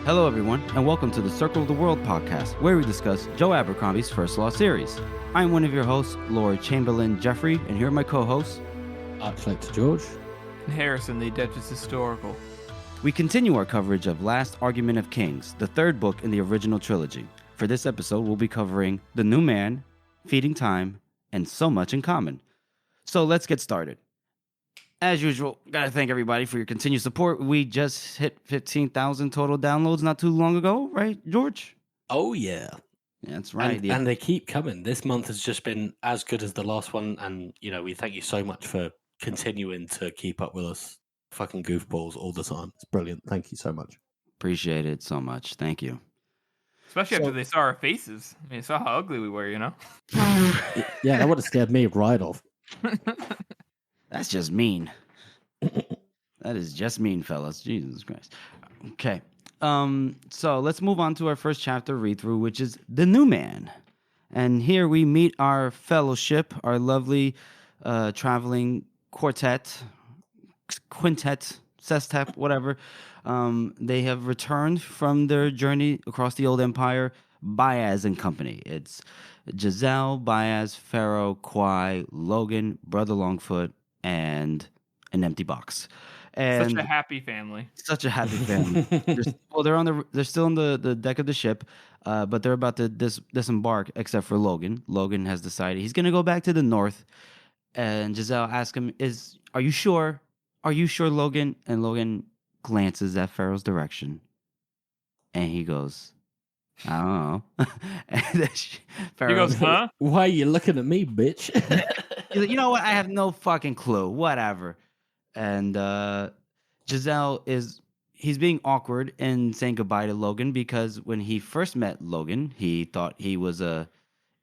Hello, everyone, and welcome to the Circle of the World podcast, where we discuss Joe Abercrombie's First Law series. I'm one of your hosts, Lord Chamberlain Jeffrey, and here are my co-hosts, Archlector George, and Harrison, the Adeptus Historical. We continue our coverage of Last Argument of Kings, the third book in the original trilogy. For this episode, we'll be covering The New Man, Feeding Time, and So Much in Common. So let's get started. As usual, gotta thank everybody for your continued support. We just hit 15,000 total downloads not too long ago, right, George? Oh, yeah. That's right. And they keep coming. This month has just been as good as the last one. And, we thank you so much for continuing to keep up with us. Fucking goofballs all the time. It's brilliant. Thank you so much. Appreciate it so much. Thank you. Especially after they saw our faces. I mean, saw how ugly we were, Yeah, that would have scared me right off. That's just mean. That is just mean, fellas. Jesus Christ. Okay. So let's move on to our first chapter read through, which is The New Man. And here we meet our fellowship, our lovely traveling quintet, sestet, whatever. They have returned from their journey across the old empire, Baez and company. It's Giselle, Baez, Pharaoh, Quai, Logan, Brother Longfoot, and an empty box. And such a happy family. Such a happy family. They're still on the deck of the ship, but they're about to disembark, except for Logan. Logan has decided he's gonna go back to the north. And Giselle asks him, are you sure? Are you sure, Logan? And Logan glances at Pharaoh's direction. And he goes, I don't know. And then Pharaoh goes, huh? Why are you looking at me, bitch? He's like, you know what? I have no fucking clue. Whatever. And Giselle he's being awkward and saying goodbye to Logan because when he first met Logan, he thought he was a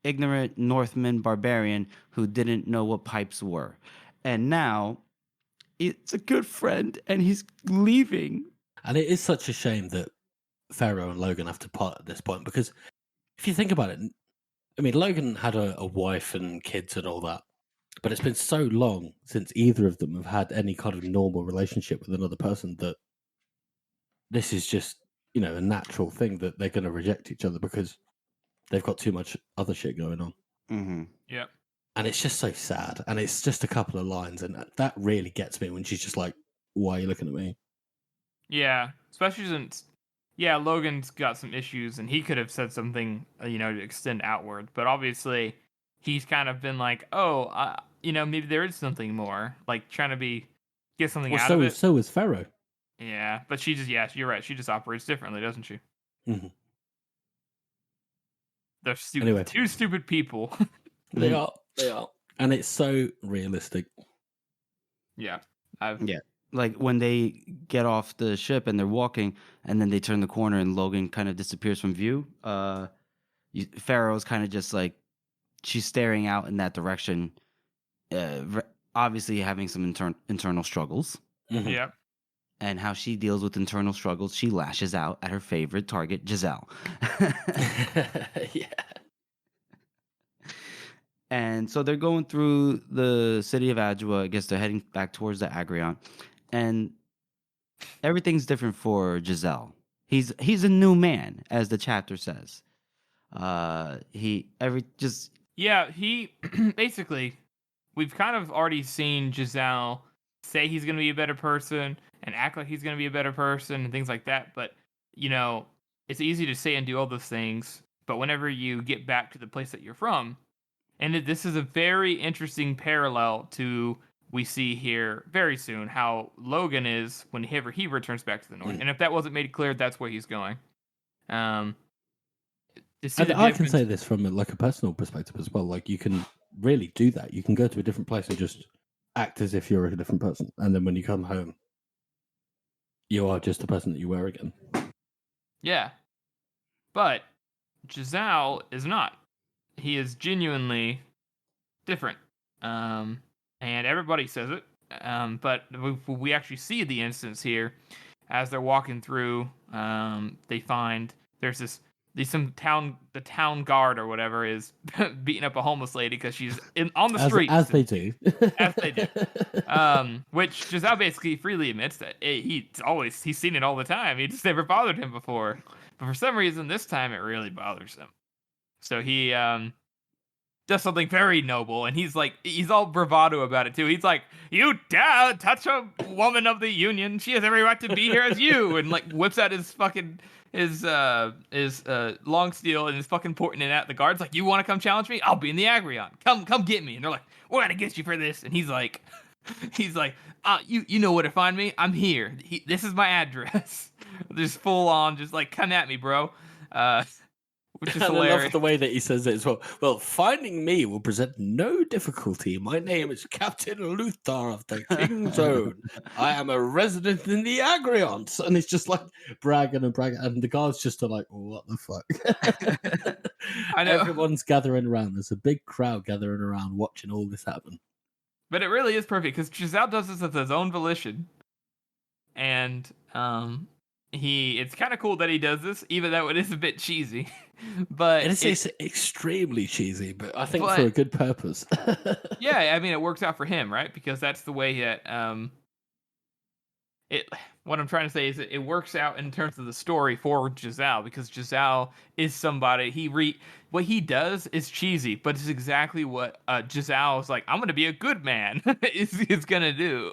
ignorant Northman barbarian who didn't know what pipes were. And now it's a good friend and he's leaving. And it is such a shame that Pharaoh and Logan have to part at this point because if you think about it, I mean, Logan had a wife and kids and all that. But it's been so long since either of them have had any kind of normal relationship with another person that this is just, a natural thing that they're going to reject each other because they've got too much other shit going on. Mm-hmm. Yep. And it's just so sad. And it's just a couple of lines. And that really gets me when she's just like, why are you looking at me? Yeah. Especially since, Logan's got some issues and he could have said something, to extend outward. But obviously he's kind of been like, maybe there is something more, like trying to get something out of it. So is Pharaoh. Yeah, but she just, you're right. She just operates differently, doesn't she? Mm-hmm. They're stupid. Anyway. Two stupid people. They are. And it's so realistic. Yeah. Like when they get off the ship and they're walking and then they turn the corner and Logan kind of disappears from view. Pharaoh's kind of just like, she's staring out in that direction, obviously having some internal struggles. Mm-hmm. Yeah. And how she deals with internal struggles, she lashes out at her favorite target, Giselle. Yeah. And so they're going through the city of Adua. I guess they're heading back towards the Agrion. And everything's different for Giselle. He's a new man, as the chapter says. He basically, we've kind of already seen Giselle say he's going to be a better person and act like he's going to be a better person and things like that. But, it's easy to say and do all those things. But whenever you get back to the place that you're from, and this is a very interesting parallel to we see here very soon, how Logan is whenever he returns back to the North. And if that wasn't made clear, that's where he's going. I can say this from a personal perspective as well. Like, you can really do that. You can go to a different place and just act as if you're a different person. And then when you come home, you are just the person that you were again. Yeah. But Giselle is not. He is genuinely different. And everybody says it. But we actually see the instance here as they're walking through. They find there's this the town guard or whatever is beating up a homeless lady because she's on the street. As they do. As they do. Which Giselle basically freely admits that he's seen it all the time. He just never bothered him before. But for some reason, this time it really bothers him. So he does something very noble, and he's all bravado about it too. He's like, "You dare touch a woman of the Union? She has every right to be here as you," and like whips out his fucking long steel and is fucking pointing it at the guards. Like, "You want to come challenge me? I'll be in the Agrion. Come get me." And they're like, "We're gonna get you for this." And he's like, you know where to find me. I'm here. This is my address. Just full on, just like, come at me, bro. Which is hilarious. I love the way that he says it as well. "Well, finding me will present no difficulty. My name is Captain Luthor of the King's Own. I am a resident in the Agrions." And it's just like bragging, and the guards just are like, "What the fuck?" I know. Everyone's gathering around. There's a big crowd gathering around watching all this happen. But it really is perfect because Giselle does this of his own volition, and it's kind of cool that he does this, even though it is a bit cheesy. But it's extremely cheesy, but I think for a good purpose. Yeah, I mean, it works out for him, right? Because that's the way that what I'm trying to say is it works out in terms of the story for Giselle, because Giselle is somebody what he does is cheesy, but it's exactly what Giselle is like, "I'm going to be a good man," is going to do.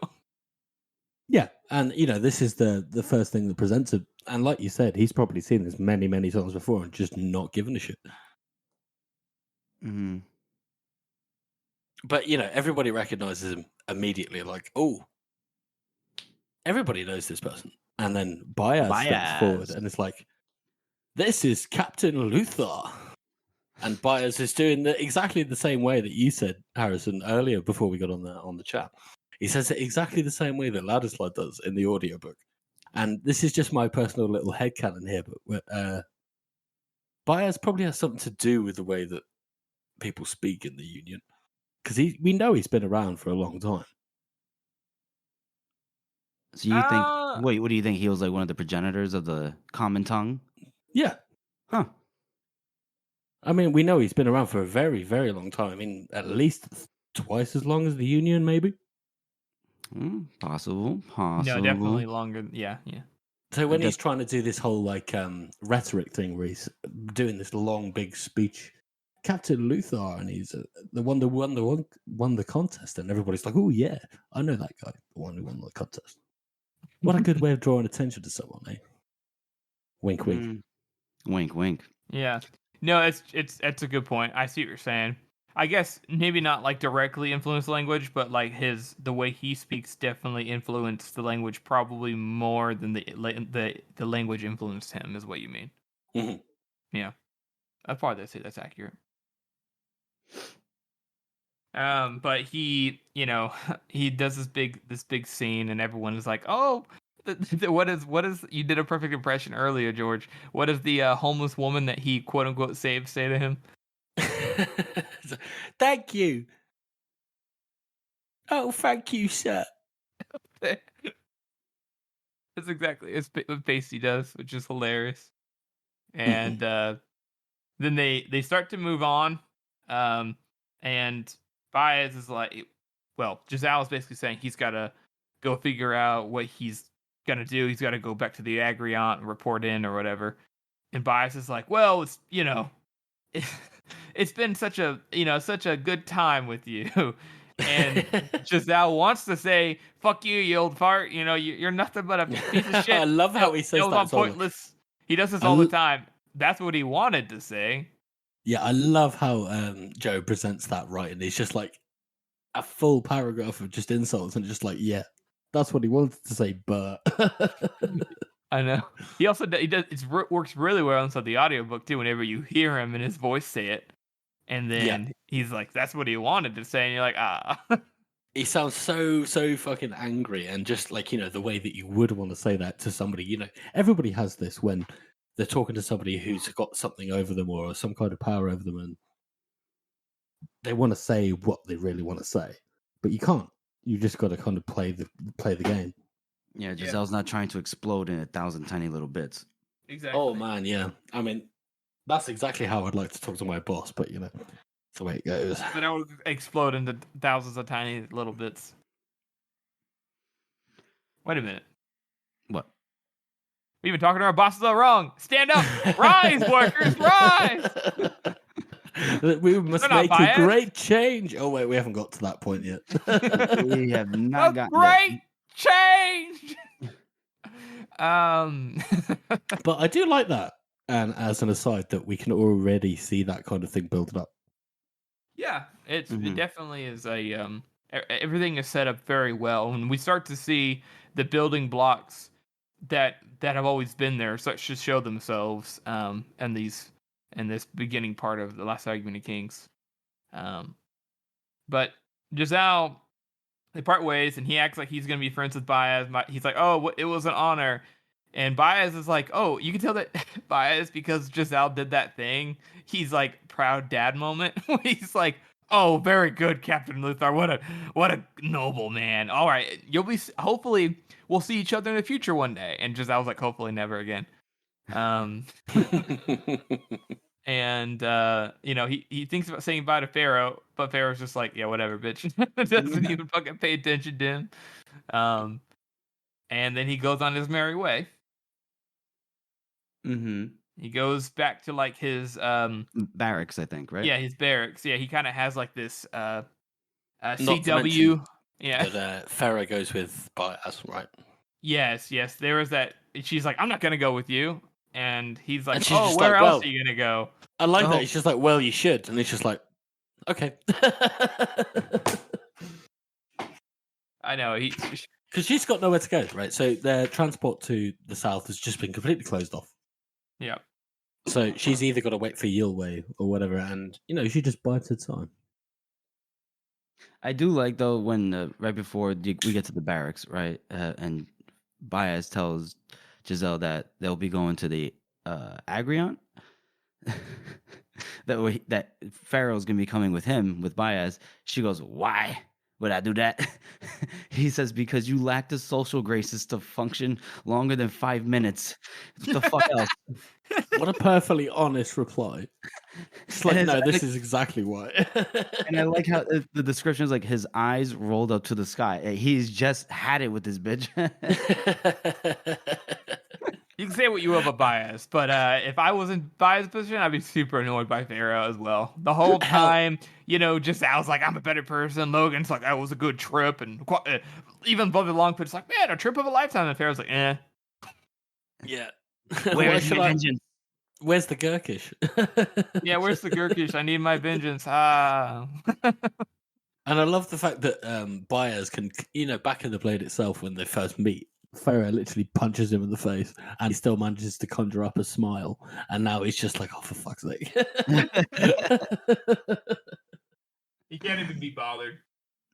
Yeah, and this is the first thing that presents it, and like you said, he's probably seen this many, many times before and just not given a shit. Mm-hmm. But everybody recognizes him immediately, like, "Oh, everybody knows this person." And then Baez steps forward and it's like, "This is Captain Luthor." And Baez is doing exactly the same way that you said, Harrison, earlier before we got on the chat. He says it exactly the same way that Ladislav does in the audiobook. And this is just my personal little headcanon here, but Baez probably has something to do with the way that people speak in the Union. Because we know he's been around for a long time. So you think... Wait, what do you think? He was like one of the progenitors of the common tongue? Yeah. Huh. I mean, we know he's been around for a very, very long time. I mean, at least twice as long as the Union, maybe? Possible. No, definitely longer. Yeah. So when he's trying to do this whole rhetoric thing where he's doing this long, big speech, Captain Luthor, and he's the one that won the contest, and everybody's like, "Oh yeah, I know that guy, the one who won the contest." What a good way of drawing attention to someone, eh? Wink, wink. Wink, wink. Yeah. No, it's a good point. I see what you're saying. I guess maybe not like directly influence language, but like the way he speaks definitely influenced the language probably more than the language influenced him, is what you mean. Mm-hmm. Yeah, I'd probably say that's accurate. But he does this big scene, and everyone is like, "Oh, what is?" You did a perfect impression earlier, George. What does the homeless woman that he quote unquote saved say to him? Thank you. Oh, thank you, sir. That's exactly what Pacey does, which is hilarious. And then they start to move on, and Baez is like, well, Giselle is basically saying he's got to go figure out what he's gonna do. He's got to go back to the Agrion and report in or whatever. And Baez is like, "Well, it's it's been such a good time with you." And Giselle wants to say, "Fuck you, you old fart. You're nothing but a piece of shit." I love how he says that. Pointless. He does this all the time. That's what he wanted to say. Yeah, I love how Joe presents that right, and he's just like a full paragraph of just insults, and just like, yeah, that's what he wanted to say, but I know. He also works really well inside the audiobook too. Whenever you hear him and his voice say it, and then he's like, "That's what he wanted to say," and you're like, "Ah." He sounds so fucking angry, and just like the way that you would want to say that to somebody. Everybody has this when they're talking to somebody who's got something over them or some kind of power over them, and they want to say what they really want to say, but you can't. You just got to kind of play the game. Yeah, Giselle's not trying to explode in 1,000 tiny little bits. Exactly. Oh man, yeah. I mean, That's exactly how I'd like to talk to my boss, but that's the way it goes. But I would explode into thousands of tiny little bits. Wait a minute. What? We've been talking to our bosses all wrong. Stand up. Rise, workers, rise. We must They're not make a biased. great change. Oh wait, we haven't got to that point yet. We have not A gotten great change. But I do like that. And as an aside, that we can already see that kind of thing building up. Yeah, it Mhm. definitely is a everything is set up very well, and we start to see the building blocks that have always been there start to show themselves in this beginning part of the Last Argument of Kings. But Giselle, they part ways, and he acts like he's gonna be friends with Baez. He's like, "Oh, it was an honor," and Baez is like, "Oh, you can tell that Baez because Giselle did that thing." He's like proud dad moment. He's like, "Oh, very good, Captain Luthor. What a noble man. All right, hopefully we'll see each other in the future one day." And Giselle's like, "Hopefully never again." And he thinks about saying bye to Pharaoh, but Pharaoh's just like, yeah, whatever, bitch. Doesn't even fucking pay attention to him. And then he goes on his merry way. Mm-hmm. He goes back to like his Barracks, I think, right? yeah, his barracks. Yeah, he kind of has like this to CW. Yeah. But Pharaoh goes with Baez, right? Yes. There was that. She's like, I'm not gonna go with you. And he's like, And she's oh, just where like, else well- are you gonna go? I like Oh. that. He's just like, well, you should. And he's just like, okay. I know. Because she's got nowhere to go, right? So their transport to the south has just been completely closed off. Yeah. So she's either got to wait for Yilway or whatever, and she just bides her time. I do like though when right before we get to the barracks, right, and Baez tells Giselle that they'll be going to the Agrion. that Pharaoh's gonna be coming with him with Baez. She goes, "Why would I do that?" He says, "Because you lack the social graces to function longer than 5 minutes." What the fuck else? What a perfectly honest reply. It's like, And no, his- this is exactly why. And I like how the description is like his eyes rolled up to the sky. He's just had it with this bitch. You can say what you will about Baez, but if I was in Baez's position, I'd be super annoyed by Pharaoh as well. The whole time, just I was like, I'm a better person. Logan's like, that was a good trip, and even Bobby Longfoot's like, man, a trip of a lifetime. And Pharaoh's like, eh. Yeah. Where's your vengeance? Where's the Gurkish? Yeah, where's the Gurkish? I need my vengeance. Ah. And I love the fact that Baez can, back in the Blade itself, when they first meet, Pharaoh literally punches him in the face, and he still manages to conjure up a smile. And now he's just like, oh, for fuck's sake. He can't even be bothered.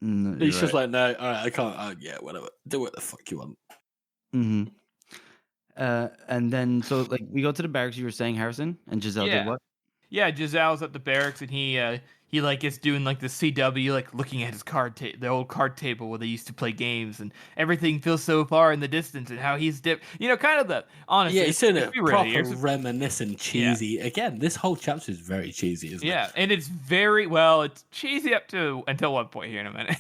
He's just like, no, all right, I can't. Yeah, whatever. Do what the fuck you want. Mm-hmm. And then so like we go to the barracks. You were saying, Harrison, and Giselle did what? Yeah, Giselle's at the barracks, and he like is doing like the CW, like looking at his the old card table where they used to play games, and everything feels so far in the distance, and how he's kind of the honestly. Yeah, he's doing it be real, proper reminiscent, cheesy. Yeah. Again, this whole chapter is very cheesy, isn't it? Yeah, and it's it's cheesy up to until one point here in a minute.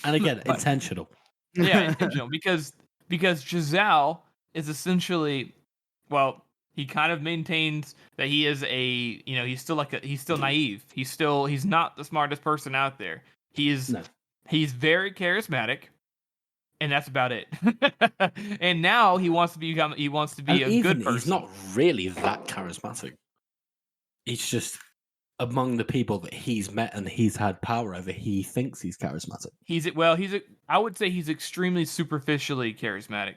And again, intentional. Yeah, intentional because Giselle is essentially, well, he kind of maintains that he is he's still naive. He's not the smartest person out there. He's very charismatic, and that's about it. And now he wants to be a good person. He's not really that charismatic. He's just among the people that he's met and he's had power over. He thinks he's charismatic. I would say he's extremely superficially charismatic.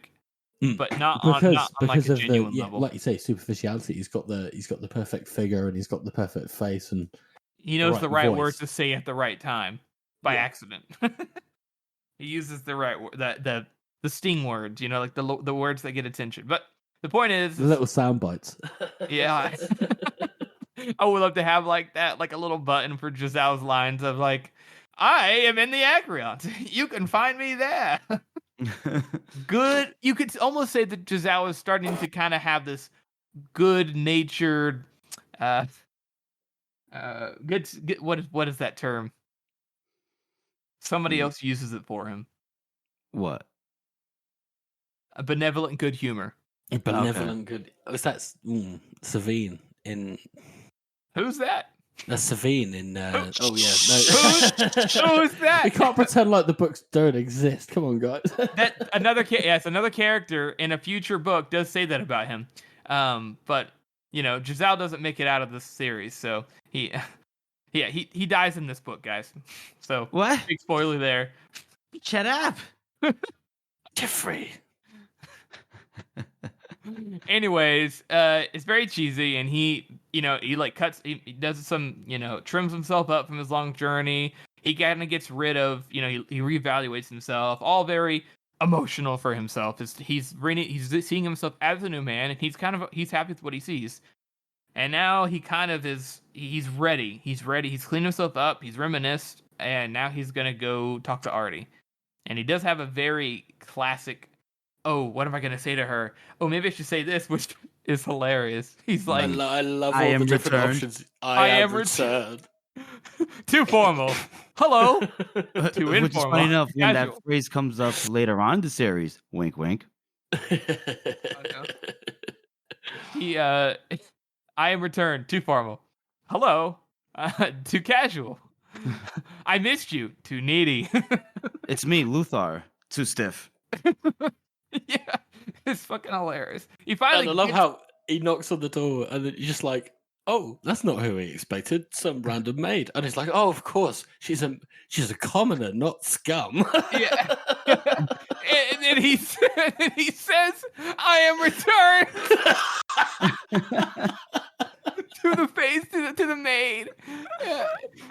But not because on like a of genuine level. Like you say, superficiality. He's got the perfect figure, and he's got the perfect face, and he knows the right voice. words to say at the right time by accident. He uses the right the sting words, like the words that get attention. But the point is, the little sound bites. Yeah, I would love to have like that, like a little button for Giselle's lines of like, "I am in the Acreon. You can find me there." Good. You could almost say that Giselle is starting to kind of have this good-natured uh, good. What is that term? Somebody Mm, else uses it for him. What? A benevolent good humor. Benevolent good. Was that Savine in? Who's that? That's Savine in. Oh yeah, Who's that? We can't pretend like the books don't exist. Come on, guys. That another character in a future book does say that about him. But Giselle doesn't make it out of this series, so he dies in this book, guys. So What? big spoiler there. Shut up. Jeffrey. Anyways, it's very cheesy, and he like cuts, he does some, trims himself up from his long journey. He kind of gets rid of, he reevaluates himself, all very emotional for himself. He's seeing himself as a new man, and he's happy with what he sees. And now he kind of he's ready. He's cleaned himself up. He's reminisced, and now he's going to go talk to Artie. And he does have a very classic, oh, what am I going to say to her? Oh, maybe I should say this, which is hilarious. He's like, I love all I am the different returned. options. I am returned. returned. Too formal. Hello. Too Which is informal. funny enough when Casual. that phrase comes up later on in the series. Wink, wink. He, I am returned. Too formal. Hello. Too casual. I missed you. Too needy. It's me, Luthar. Too stiff. Yeah, it's fucking hilarious. He And finally. I love gets- how he knocks on the door, and then you're just like, "Oh, that's not who he expected. Some random maid." And he's like, "Oh, of course, she's a commoner, not scum." Yeah. and then he says, "I am returned." To the face, to the maid. Yeah.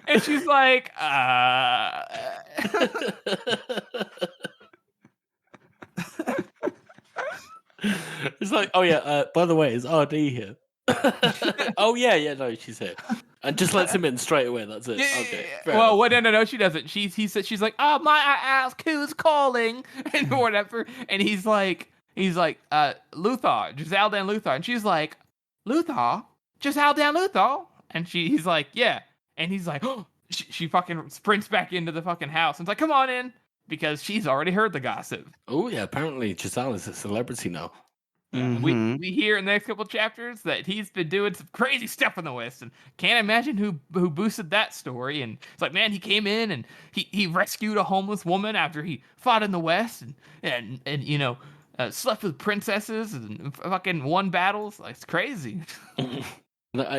And she's like, It's like, "Oh yeah, by the way, is RD here?" Oh yeah, no, she's here, and just lets him in straight away. That's it. Okay. fair Well, enough. no, she doesn't. She's like, oh, might I ask who's calling and whatever. And he's like, Luthor, Giselle Dan Luthor, and she's like, Luthor, Giselle Dan Luthor, and he's like, yeah, and he's like, oh, she fucking sprints back into the fucking house and it's like, come on in, because she's already heard the gossip. Oh yeah, apparently Giselle is a celebrity now. Mhm. We hear in the next couple chapters that he's been doing some crazy stuff in the West, and can't imagine who boosted that story. And it's like, man, he came in and he rescued a homeless woman after he fought in the West, and slept with princesses and fucking won battles. Like, it's crazy.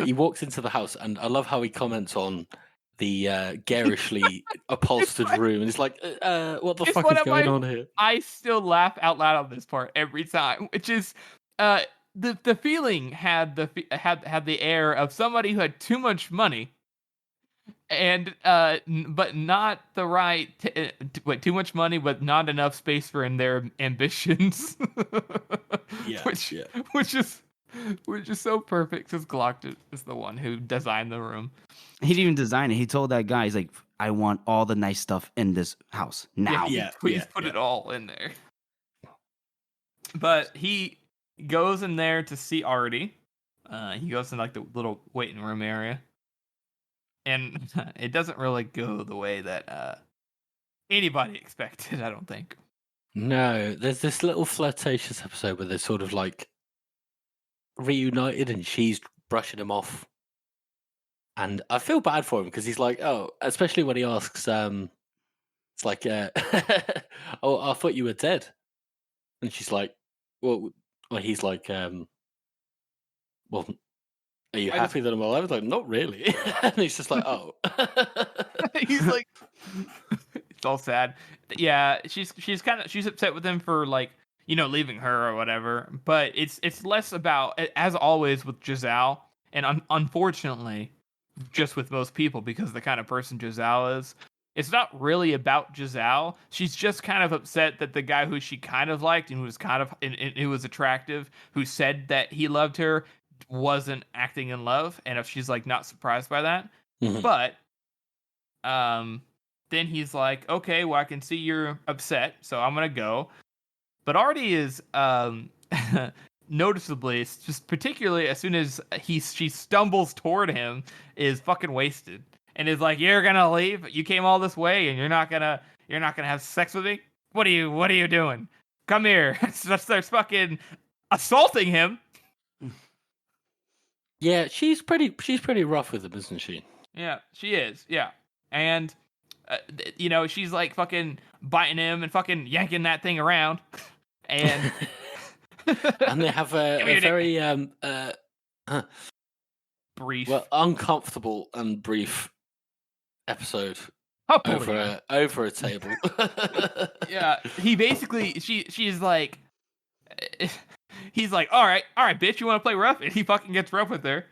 He walks into the house, and I love how he comments on the garishly upholstered room, and he's like, "What the It's fuck one is of going my- on here?" I still laugh out loud on this part every time, which is the feeling had the air of somebody who had too much money, and but not the right too much money, but not enough space for in their ambitions. Yeah, which yeah. which is so perfect, because Glock is the one who designed the room. He didn't even design it. He told that guy, he's like, I want all the nice stuff in this house now. Yeah. Please put it all in there. But he goes in there to see Artie. He goes in like the little waiting room area, and it doesn't really go the way that anybody expected, I don't think. No, there's this little flirtatious episode where they're sort of like reunited, and she's brushing him off. And I feel bad for him, because he's like, oh, especially when he asks, it's like, oh, I thought you were dead. And she's like, well he's like, well, are you happy that I'm alive? I was like, not really. And he's just like, oh. He's like, it's all sad. Yeah, she's upset with him for, like, leaving her or whatever. But it's less about, as always with Giselle, and unfortunately, just with most people, because the kind of person Giselle is, it's not really about Giselle. She's just kind of upset that the guy who she kind of liked and who was kind of who was attractive, who said that he loved her, wasn't acting in love, and if she's like not surprised by that. Mhm. But then he's like, okay, well, I can see you're upset, so I'm gonna go. But Artie is noticeably, it's just particularly as soon as she stumbles toward him, is fucking wasted and is like, "You're gonna leave? You came all this way and you're not gonna have sex with me? What are you doing? Come here!" Starts fucking assaulting him. Yeah, she's pretty rough with him, isn't she? Yeah, she is. Yeah, and she's like fucking biting him and fucking yanking that thing around, and and they have a very brief, uncomfortable and brief episode over a table. Yeah, he basically she's like, he's like, all right, bitch, you want to play rough? And he fucking gets rough with her,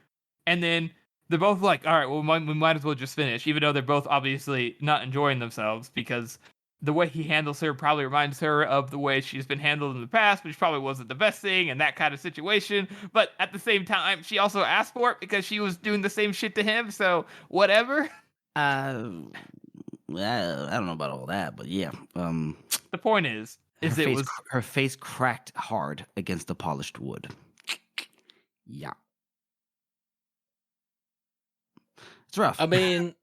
and then they're both like, all right, well, we might as well just finish, even though they're both obviously not enjoying themselves because the way he handles her probably reminds her of the way she's been handled in the past, which probably wasn't the best thing in that kind of situation. But at the same time, she also asked for it because she was doing the same shit to him. So whatever. Well, I don't know about all that, but yeah. The point is her face cracked hard against the polished wood. Yeah. It's rough. I mean,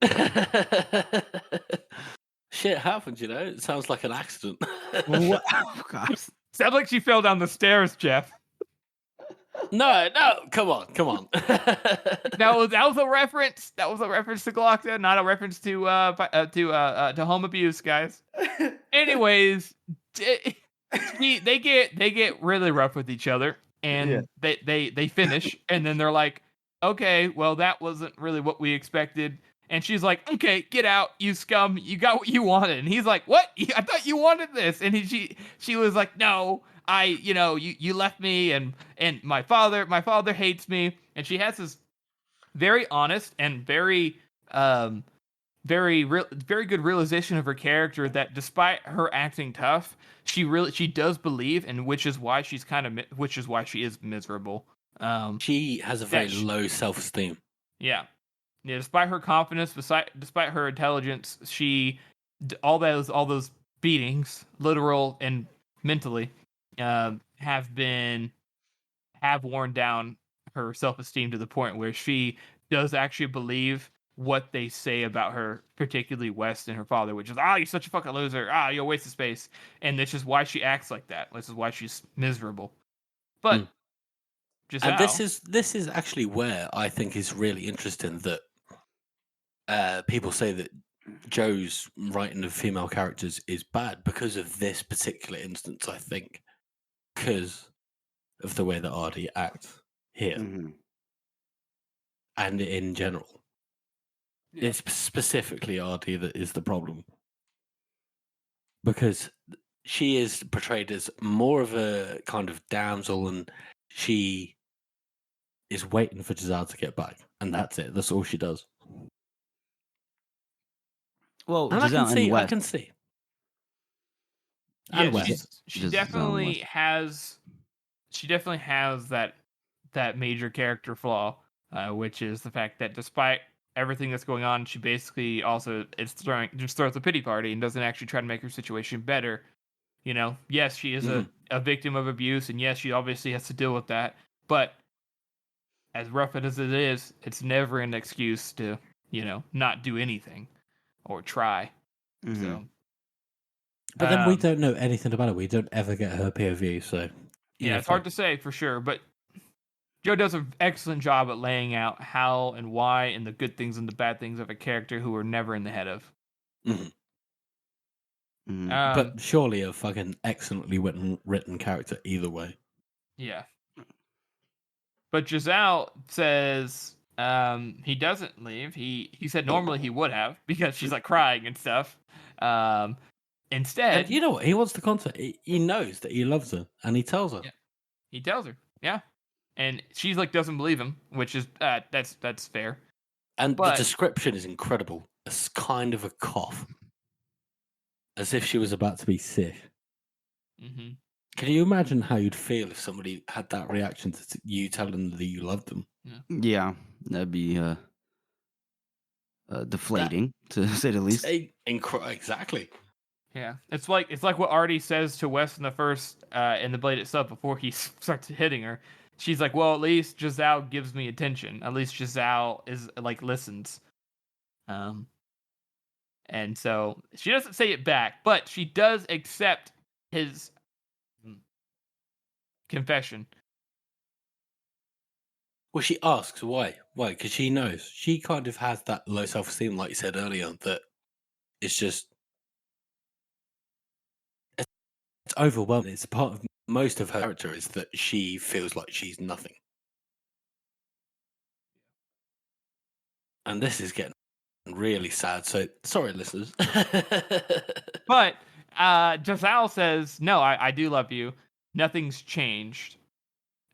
shit happens, you know? It sounds like an accident. What? Oh, God. Sounds like she fell down the stairs, Jeff. No, come on. That was a reference. That was a reference to Glockton, not a reference to home abuse, guys. Anyways, they get really rough with each other, and they finish, and then they're like, okay, well, that wasn't really what we expected. And she's like, okay, get out, you scum. You got what you wanted. And he's like, what? I thought you wanted this. And she was like, no, you left me, and my father hates me. And she has this very honest and very good realization of her character that despite her acting tough, she does believe, and which is why she is miserable. She has a very low self-esteem. Yeah, despite her confidence, despite her intelligence, all those beatings, literal and mentally, have worn down her self-esteem to the point where she does actually believe what they say about her, particularly West and her father, which is, you're such a fucking loser, you're a waste of space, and this is why she acts like that. This is why she's miserable. But and this is actually where I think is really interesting that people say that Joe's writing of female characters is bad because of this particular instance, I think, because of the way that Artie acts here. Mm-hmm. And in general. Yeah. It's specifically Artie that is the problem. Because she is portrayed as more of a kind of damsel, and she is waiting for Giselle to get back. And that's it. That's all she does. Well, and Giselle I can see. And West. She definitely has that major character flaw, which is the fact that despite everything that's going on, she basically also just throws a pity party and doesn't actually try to make her situation better. Yes, she is a victim of abuse, and yes, she obviously has to deal with that. But as rough as it is, it's never an excuse to, not do anything or try. Mm-hmm. So, but then we don't know anything about it. We don't ever get her POV, so yeah, it's hard to say for sure. But Joe does an excellent job at laying out how and why and the good things and the bad things of a character who we're never in the head of. Mm-hmm. But surely a fucking excellently written character either way. Yeah. But Giselle says he doesn't leave. He said normally he would have because she's like crying and stuff. Instead, and you know what? He wants the contact. He knows that he loves her, and he tells her. Yeah. He tells her, yeah. And she's like doesn't believe him, which is that's fair. And the description is incredible. It's kind of a cough, as if she was about to be sick. Mm-hmm. Can you imagine how you'd feel if somebody had that reaction to you telling them that you loved them? Yeah, that'd be deflating, to say the least. Exactly. Yeah, it's like what Artie says to Wes in the first in the Blade itself before he starts hitting her. She's like, "Well, at least Giselle gives me attention. At least Giselle is like listens." And so she doesn't say it back, but she does accept his confession. Well, she asks why. Why? Because she knows. She kind of has that low self-esteem, like you said earlier, that it's just... It's overwhelming. It's part of most of her character is that she feels like she's nothing. And this is getting really sad. So, sorry, listeners. But Giselle says, "No, I do love you. Nothing's changed."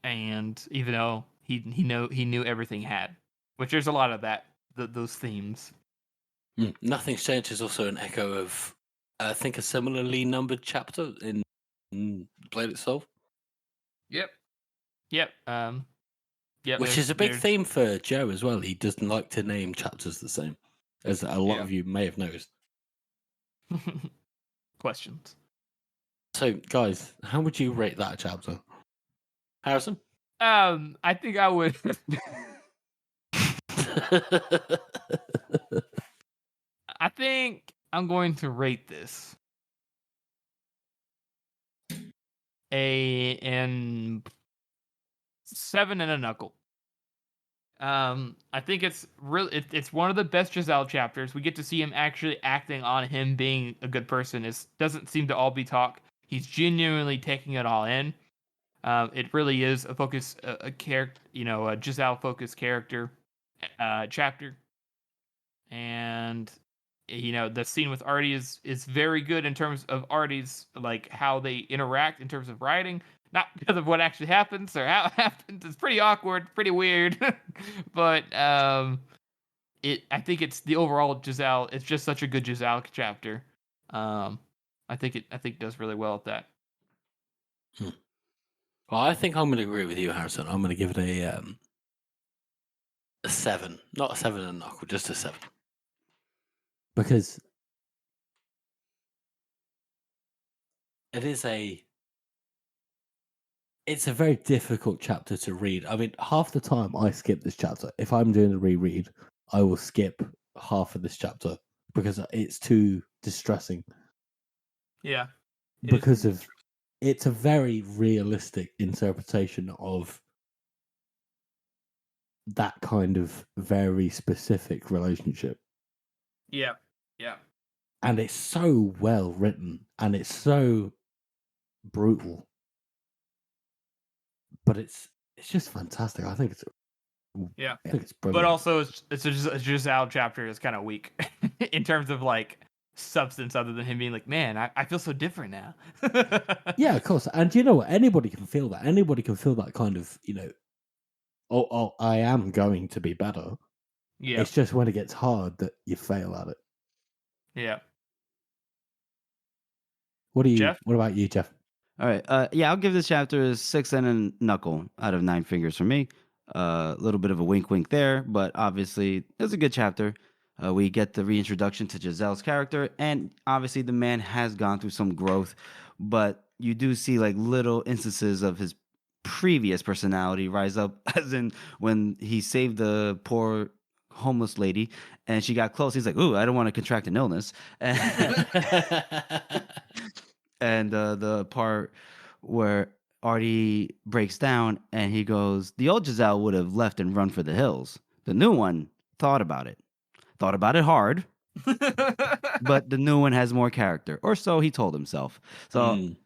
And even though he knew everything had, which there's a lot of that those themes. Nothing's changed is also an echo of, I think, a similarly numbered chapter in Blade itself. Yep. Which is a big theme for Joe as well. He doesn't like to name chapters the same, as a lot of you may have noticed. Questions. So, guys, how would you rate that chapter? Harrison? I think I would. I think I'm going to rate this a 7 and a knuckle. I think it's it's one of the best Giselle chapters. We get to see him actually acting on him being a good person. It doesn't seem to all be talk. He's genuinely taking it all in. It really is a focus, a character, a Giselle focused character chapter. And the scene with Artie is very good in terms of Artie's, like, how they interact in terms of writing. Not because of what actually happens or how it happens. It's pretty awkward, pretty weird. But I think it's the overall Giselle. It's just such a good Giselle chapter. I think it does really well at that. Well, I think I'm going to agree with you, Harrison. I'm going to give it a 7. Not a 7 and a knuckle, just a 7. Because it's a very difficult chapter to read. I mean, half the time I skip this chapter. If I'm doing a reread, I will skip half of this chapter because it's too distressing. Yeah. Because it's a very realistic interpretation of that kind of very specific relationship. Yeah. And it's so well written and it's so brutal. But it's just fantastic. I think it's Yeah. I think it's brilliant. But also it's a Giselle chapter is kind of weak in terms of like substance, other than him being like, man, I feel so different now. Yeah, of course. And you know what? Anybody can feel that. Anybody can feel that kind of, oh, I am going to be better. Yeah. It's just when it gets hard that you fail at it. Yeah. What about you, Jeff? All right. I'll give this chapter a 6 and a knuckle out of 9 fingers for me. A little bit of a wink there, but obviously it's a good chapter. We get the reintroduction to Giselle's character, and obviously the man has gone through some growth, but you do see like little instances of his previous personality rise up, as in when he saved the poor homeless lady and she got close. He's like, ooh, I don't want to contract an illness. And the part where Artie breaks down and he goes, the old Giselle would have left and run for the hills. The new one thought about it hard, but the new one has more character, or so he told himself. So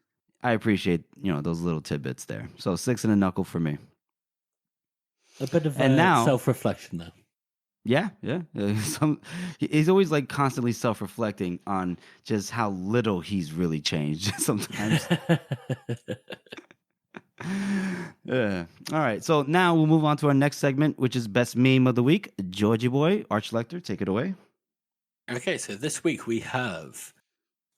I appreciate, those little tidbits there. So 6 and a knuckle for me. A bit of self-reflection there. Yeah. He's always like constantly self-reflecting on just how little he's really changed sometimes. Yeah. All right. So now we'll move on to our next segment, which is Best Meme of the Week. Georgie Boy, Arch Lecter, take it away. Okay, so this week we have...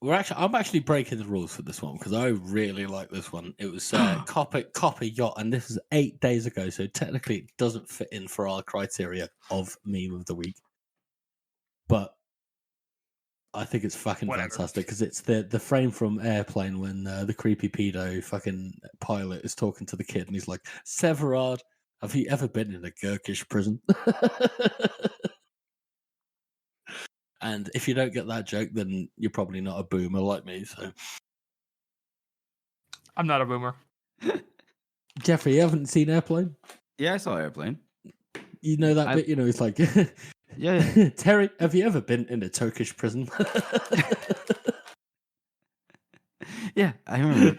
I'm actually breaking the rules for this one because I really like this one. It was Copper Yacht, and this is 8 days ago, so technically it doesn't fit in for our criteria of meme of the week. But I think it's fucking Whatever. fantastic because it's the frame from Airplane when the creepy pedo fucking pilot is talking to the kid and he's like, Severard, have you ever been in a Gurkish prison? And if you don't get that joke, then you're probably not a boomer like me. So, I'm not a boomer. Jeffrey, you haven't seen Airplane? Yeah, I saw Airplane. You know that bit? You know, it's like, Yeah. Terry, have you ever been in a Turkish prison? Yeah, I remember.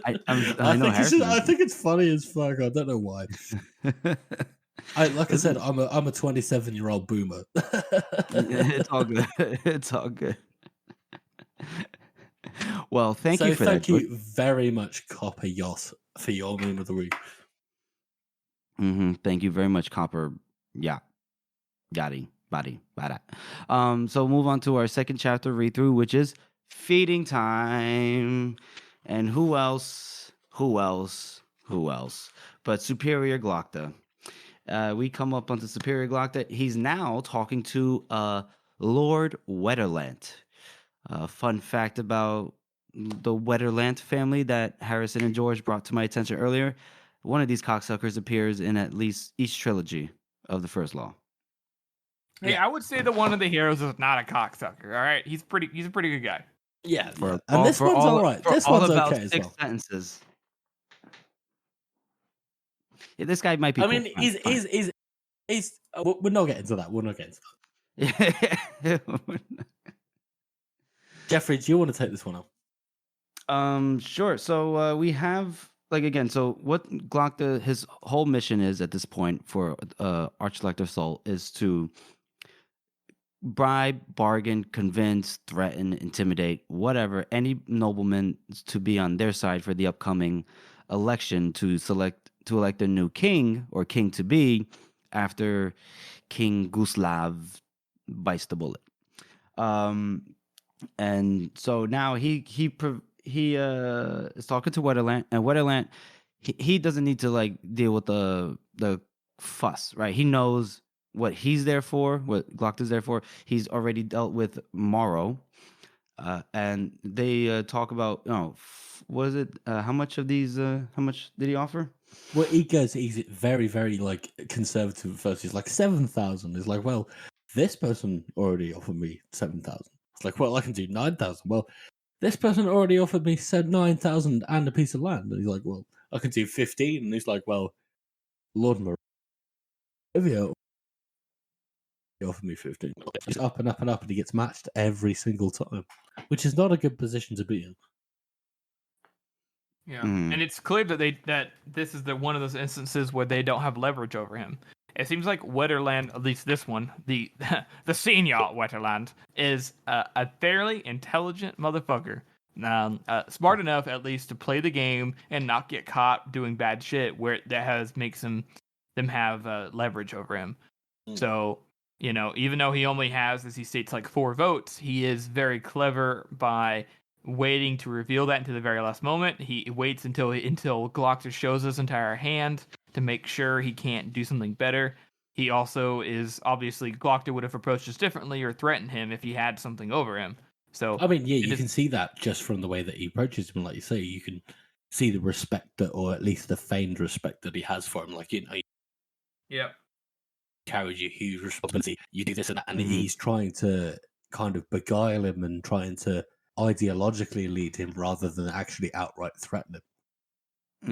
I know Harrison. I think it's funny as fuck. I don't know why. Like I said, I'm a 27-year-old boomer. It's all good. It's all good. Well, thank you for that. Thank you very much, Copper Yoss, for your meme of the week. Thank you very much, Copper. Yeah. Yadi. Body. Bada. So move on to our second chapter read through, which is feeding time. And who else but Superior Glocta. We come up onto Superior Glocta. He's now talking to Lord Wetterlant. Fun fact about the Wetterlant family that Harrison and George brought to my attention earlier. One of these cocksuckers appears in at least each trilogy of the First Law. Hey, I would say that one of the heroes is not a cocksucker. All right, he's a pretty good guy. Yeah, and this one's all right. This one's okay as well. Sentences. Yeah, this guy might be. I mean, he's. We're not getting to that. We're not getting to that. Jeffrey, do you want to take this one up? Sure. So we have so what Glocta, his whole mission is at this point for Archlector Soul is to bribe, bargain, convince, threaten, intimidate, whatever, any nobleman to be on their side for the upcoming election to elect a new king or king to be after King Guslav bites the bullet. And so now he is talking to Wetterlant, and Wetterlant he doesn't need to deal with the fuss, right? He knows what he's there for, what Glocta's there for. He's already dealt with Morrow, and they talk about was it how much of these? How much did he offer? Well, he's very, very conservative at first. He's like 7,000. He's like, well, this person already offered me 7,000. It's like, well, I can do 9,000. Well, this person already offered me 9,000 and a piece of land. And he's like, well, I can do 15. And he's like, well, Lord Marivia offered me 15. He's up and up and up, and he gets matched every single time, which is not a good position to be in. Yeah, and it's clear that this is one of those instances where they don't have leverage over him. It seems like Wetterland, at least this one, the senior Wetterland, is a fairly intelligent motherfucker. Smart enough at least to play the game and not get caught doing bad shit where that makes them have leverage over him. So, even though he only has, as he states, 4 votes, he is very clever by waiting to reveal that into the very last moment. He waits until Glocta shows his entire hand to make sure he can't do something better. He also is obviously Glocta would have approached us differently or threatened him if he had something over him. So I mean, yeah, you can see that just from the way that he approaches him. Like you say, you can see the respect or at least the feigned respect that he has for him. Yep. Carries you huge responsibility. You do this and that, and he's trying to kind of beguile him and trying to ideologically lead him rather than actually outright threaten him.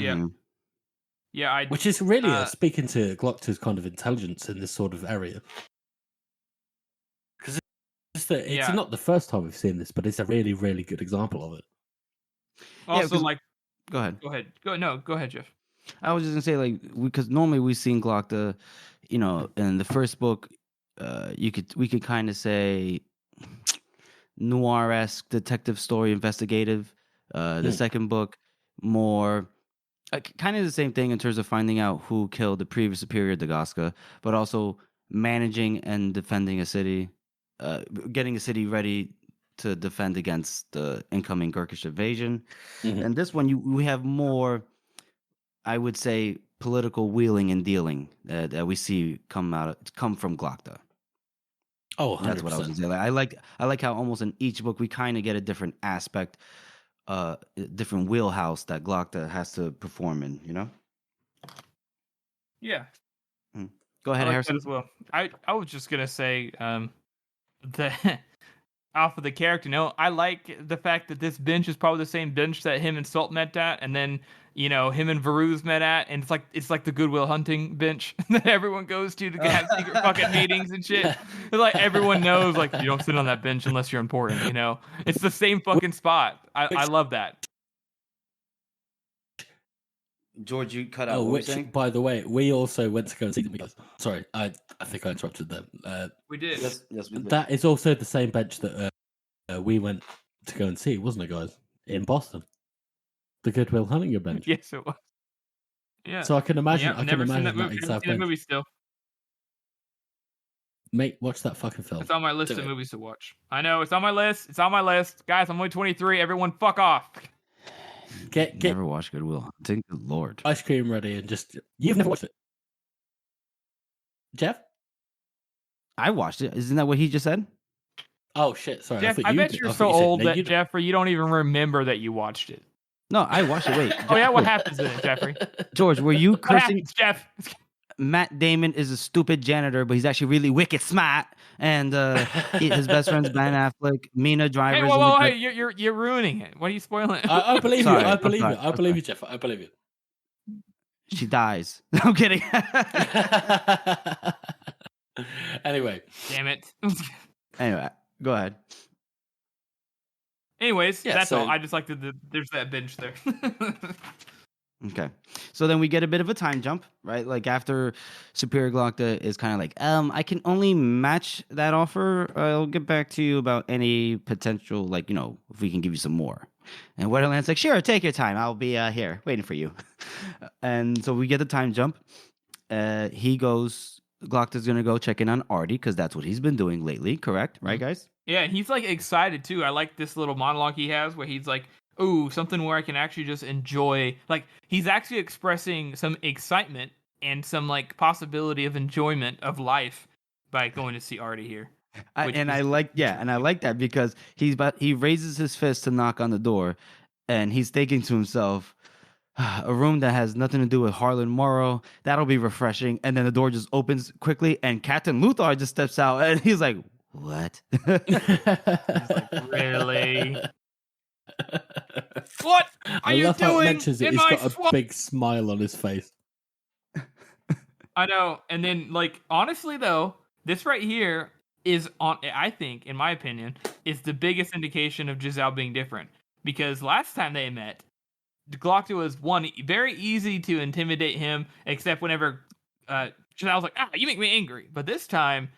Yeah. Yeah, which is really speaking to Glocta's kind of intelligence in this sort of area. Because it's not the first time we've seen this, but it's a really, really good example of it. Also, go ahead. Go ahead, Jeff. I was just gonna say, because normally we've seen Glocta, in the first book, we could kind of say noir-esque detective story, investigative. The second book, more kind of the same thing in terms of finding out who killed the previous Superior Dagosca, but also managing and defending a city, getting a city ready to defend against the incoming Gurkish invasion. And this one, we have more, I would say, political wheeling and dealing that we see come from Glocta. Oh, 100%. That's what I was gonna say. Like, I like how almost in each book we kind of get a different aspect, different wheelhouse that Glocta has to perform in. You know. Yeah, Go I ahead, like that Harrison. as well. I was just gonna say that off of the character note, I like the fact that this bench is probably the same bench that him and Salt met at, and then him and Varuz met at, and it's like the Goodwill Hunting bench that everyone goes to have secret fucking meetings and shit. It's like everyone knows, like, you don't sit on that bench unless you're important. It's the same fucking spot. I love that. George, you cut out. Oh, What were you which, saying? by the way, we also went to go and see them. Sorry, I think I interrupted them. We did. Yes, we did. That is also the same bench that we went to go and see, wasn't it, guys? In Boston, the Goodwill Hunting bench. Yes, it was. Yeah. So I can imagine. Yeah, I never can seen imagine that movie. that Never exact seen the bench. movie still. Mate, watch that fucking film. It's on my list Do of it. movies to watch. I know it's on my list. It's on my list, guys. I'm only 23. Everyone, fuck off. Get Never watched Goodwill Hunting. Good lord. ice cream ready and just. You've never watched it, Jeff? I watched it. Isn't that what he just said? Oh shit! Sorry, Jeff, I I bet you're so old that Jeffrey, you don't even remember that you watched it. No, I watched it. Wait. Oh yeah, what happens in it, Jeffrey? George, were you What cursing? happens, Jeff? Matt Damon is a stupid janitor, but he's actually really wicked smart. And his best friend's Ben Affleck. Mina Driver's. Hey, whoa, hey, you're ruining it. What are you spoiling? I believe Sorry, you. I I'm believe sorry, you. I I'm believe sorry. you, Jeff. I believe you. She dies. I'm kidding. Anyway, Damn it. Anyway, go ahead. Anyways, Yeah, that's so- all. I just like that there's that bench there. Okay. So then we get a bit of a time jump, right? Like after Superior Glocta is kind of like, I can only match that offer. I'll get back to you about any potential, like, if we can give you some more. And Wonderland's like, sure, take your time. I'll be here waiting for you. And so we get the time jump. Glocta's going to go check in on Artie because that's what he's been doing lately, correct? Right, guys? Yeah, and he's like excited too. I like this little monologue he has where he's like, ooh, something where I can actually just enjoy. Like, he's actually expressing some excitement and some like possibility of enjoyment of life by going to see Artie here. I like that because he raises his fist to knock on the door, and he's thinking to himself, a room that has nothing to do with Harlan Morrow, that'll be refreshing. And then the door just opens quickly, and Captain Luthor just steps out, and he's like, what? He's like, really? What are I you love how it doing mentions it. in He's my got a swamp? big smile on his face. I know. And then, like, honestly, though, this right here is I think, in my opinion, is the biggest indication of Giselle being different. Because last time they met, Glocta was very easy to intimidate him, except whenever Giselle's like, you make me angry. But this time,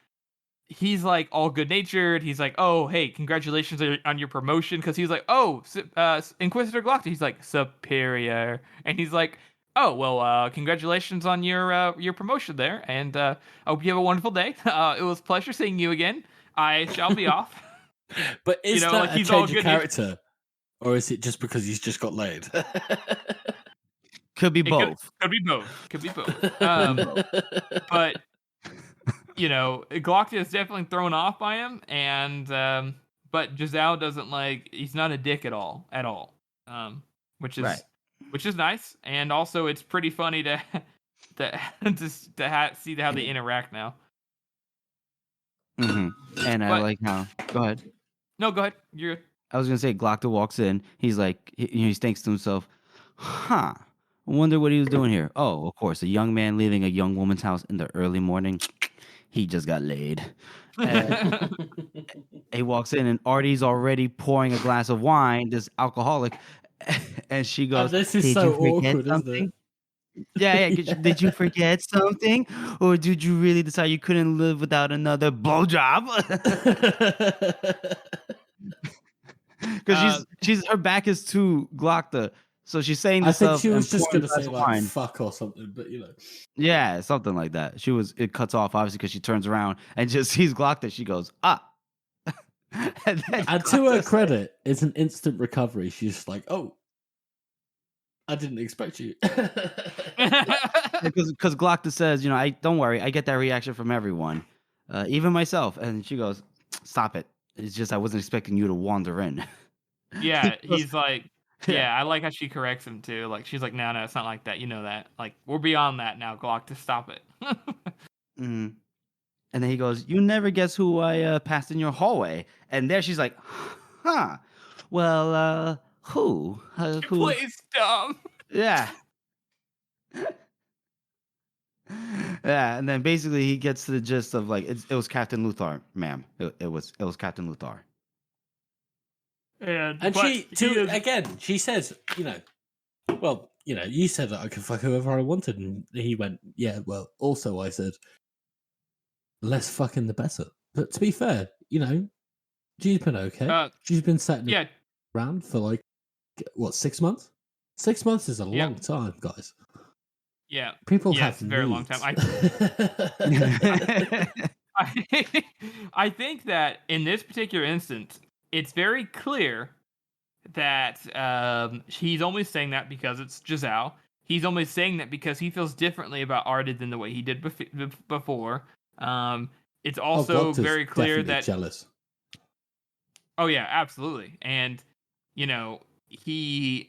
he's like all good natured. He's like, oh, hey, congratulations on your promotion. Because he's like, oh, Inquisitor Glocta. He's like, superior. And he's like, oh, well, congratulations on your promotion there. And I hope you have a wonderful day. It was a pleasure seeing you again. I shall be off. But is that like, a he's all change of good character? Or is it just because he's just got laid? Could be both. Could be both. Could be both. But Glocta is definitely thrown off by him, and but Giselle doesn't he's not a dick at all, which is Right. which is nice, and also it's pretty funny to see how they interact now. Mm-hmm. And I like how. Go ahead. No, go ahead. I was gonna say Glocta walks in. He's like, he thinks to himself, "Huh. I wonder what he was doing here." Oh, of course, a young man leaving a young woman's house in the early morning. He just got laid. He walks in, and Artie's already pouring a glass of wine. This alcoholic, and she goes, this is "Did so you forget awkward, isn't something?" it? Yeah. Did you forget something, or did you really decide you couldn't live without another blowjob? Because her back is to Glocta, so she's saying I this think stuff. she was and just pouring going to a glass say of like wine. fuck or something, but Yeah, something like that. It cuts off obviously because she turns around and just sees Glocta. She goes, and to her credit, it's an instant recovery. She's just like, oh, I didn't expect you. because Glocta says, don't worry, I get that reaction from everyone. Even myself. And she goes, "Stop it. It's just I wasn't expecting you to wander in." Yeah, He goes, he's like, yeah, I like how she corrects him too. Like, she's like, no, it's not like that. You know that. Like, we're beyond that now, Glock. To stop it. mm. And then he goes, "You never guess who I passed in your hallway." And there she's like, "Huh? Well, who? She Who? plays dumb. Yeah." Yeah, and then basically he gets to the gist of like it was Captain Luthor, ma'am. It was Captain Luthor. And And but she, he is- again, she says, well, you said that I could fuck whoever I wanted. And he went, yeah, well, also I said, less fucking the better. But to be fair, she's been okay. She's been setting yeah, around for like, 6 months? 6 months is a Yeah. long time, guys. yeah. People Yeah, have it's a very long time. needs. I think that in this particular instance, it's very clear that he's only saying that because it's Giselle. He's only saying that because he feels differently about Artie than the way he did before. It's also Glocta's very clear definitely that jealous. Oh yeah, absolutely. And he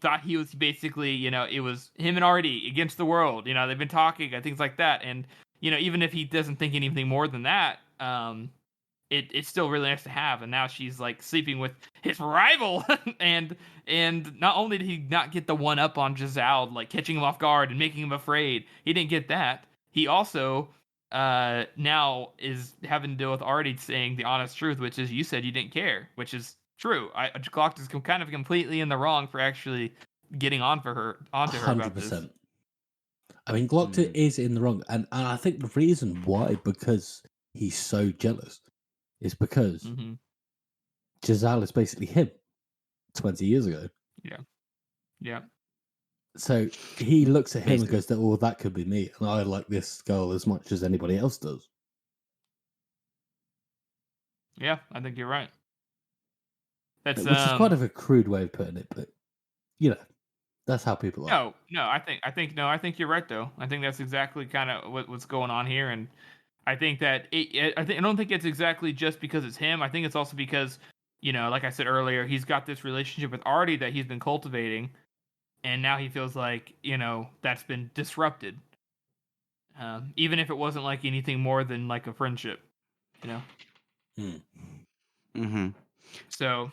thought he was basically, it was him and Artie against the world. They've been talking and things like that. And even if he doesn't think anything more than that, it's still really nice to have. And now she's like sleeping with his rival, and not only did he not get the one up on Giselle, like catching him off guard and making him afraid, he didn't get that. He also now is having to deal with Artie saying the honest truth, which is you said you didn't care, which is true. Glock is kind of completely in the wrong for actually getting onto her about this. 100%. I mean, Glocta is in the wrong, and I think the reason why, because he's so jealous, is because Giselle is basically him 20 years ago. Yeah. So he looks at him and goes, "Oh, that could be me, and I like this girl as much as anybody else does." Yeah, I think you're right. That's Which is kind of a crude way of putting it, but that's how people are. No, I think you're right though. I think that's exactly kind of what's going on here, and I think that I don't think it's exactly just because it's him. I think it's also because like I said earlier, he's got this relationship with Artie that he's been cultivating, and now he feels like that's been disrupted, even if it wasn't like anything more than like a friendship, So,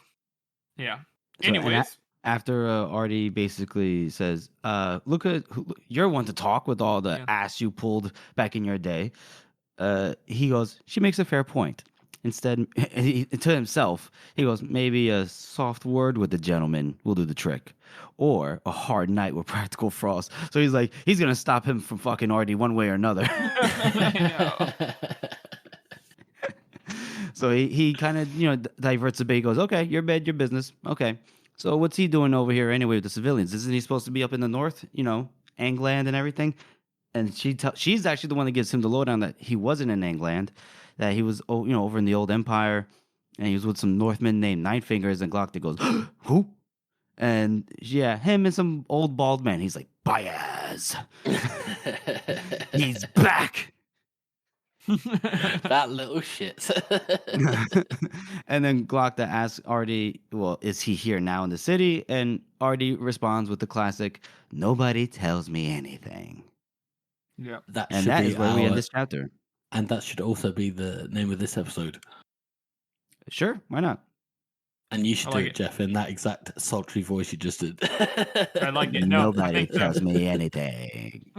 yeah. Anyways, after Artie basically says, "Look at you're one to talk with all the ass you pulled back in your day," he goes, "She makes a fair point." Instead, to himself, he goes, "Maybe a soft word with the gentleman will do the trick, or a hard night with practical frost." So he's like, he's gonna stop him from fucking Artie one way or another. So he kind of diverts a bit. He goes, "Okay, your bed, your business. Okay, so what's he doing over here anyway with the civilians? Isn't he supposed to be up in the north? England and everything?" And she's actually the one that gives him the lowdown that he wasn't in England, that he was over in the old empire, and he was with some Northmen named Nine Fingers. And Glock goes, "Who?" And yeah, him and some old bald man. He's like, "Baez, he's back." That little shit. And then Glock asks Artie, "Well, is he here now in the city?" And Artie responds with the classic, "Nobody tells me anything." Yeah. That is where we end this chapter. And that should also be the name of this episode. Sure, why not? And you should do it, Jeff, in that exact sultry voice you just did. I like it. No, Nobody tells me anything.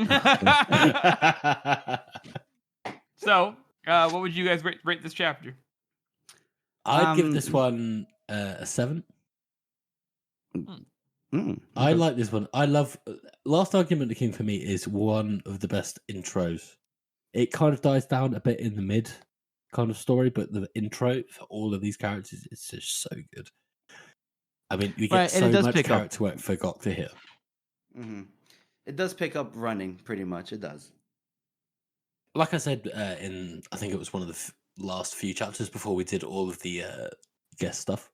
So, what would you guys rate this chapter? I'd give this one a 7. I like this one. I love Last Argument of the King for me is one of the best intros. It kind of dies down a bit in the mid kind of story, but the intro for all of these characters is just so good. I mean, we get so much character work for Glocta here. Mm-hmm. It does pick up running pretty much. It does. Like I said, I think it was one of the last few chapters before we did all of the guest stuff.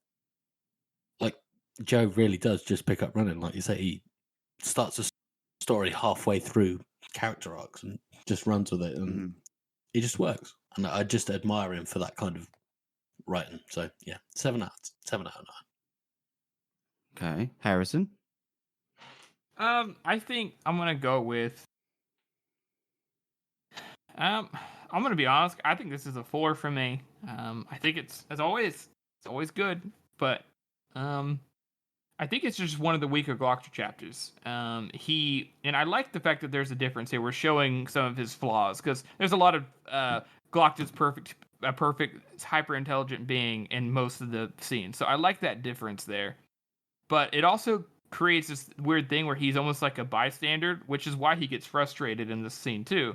Like, Joe really does just pick up running. Like you say, he starts a story halfway through character arcs and just runs with it, and it just works. and I just admire him for that kind of writing. So yeah, 7 out of 9. Okay, Harrison. I think I'm gonna go with. I'm gonna be honest. I think this is a 4 for me. I think it's always good, but I think it's just one of the weaker Glockter chapters. And I like the fact that there's a difference here. We're showing some of his flaws because there's a lot of Glockter's a perfect, hyper intelligent being in most of the scenes. So I like that difference there. But it also creates this weird thing where he's almost like a bystander, which is why he gets frustrated in this scene too.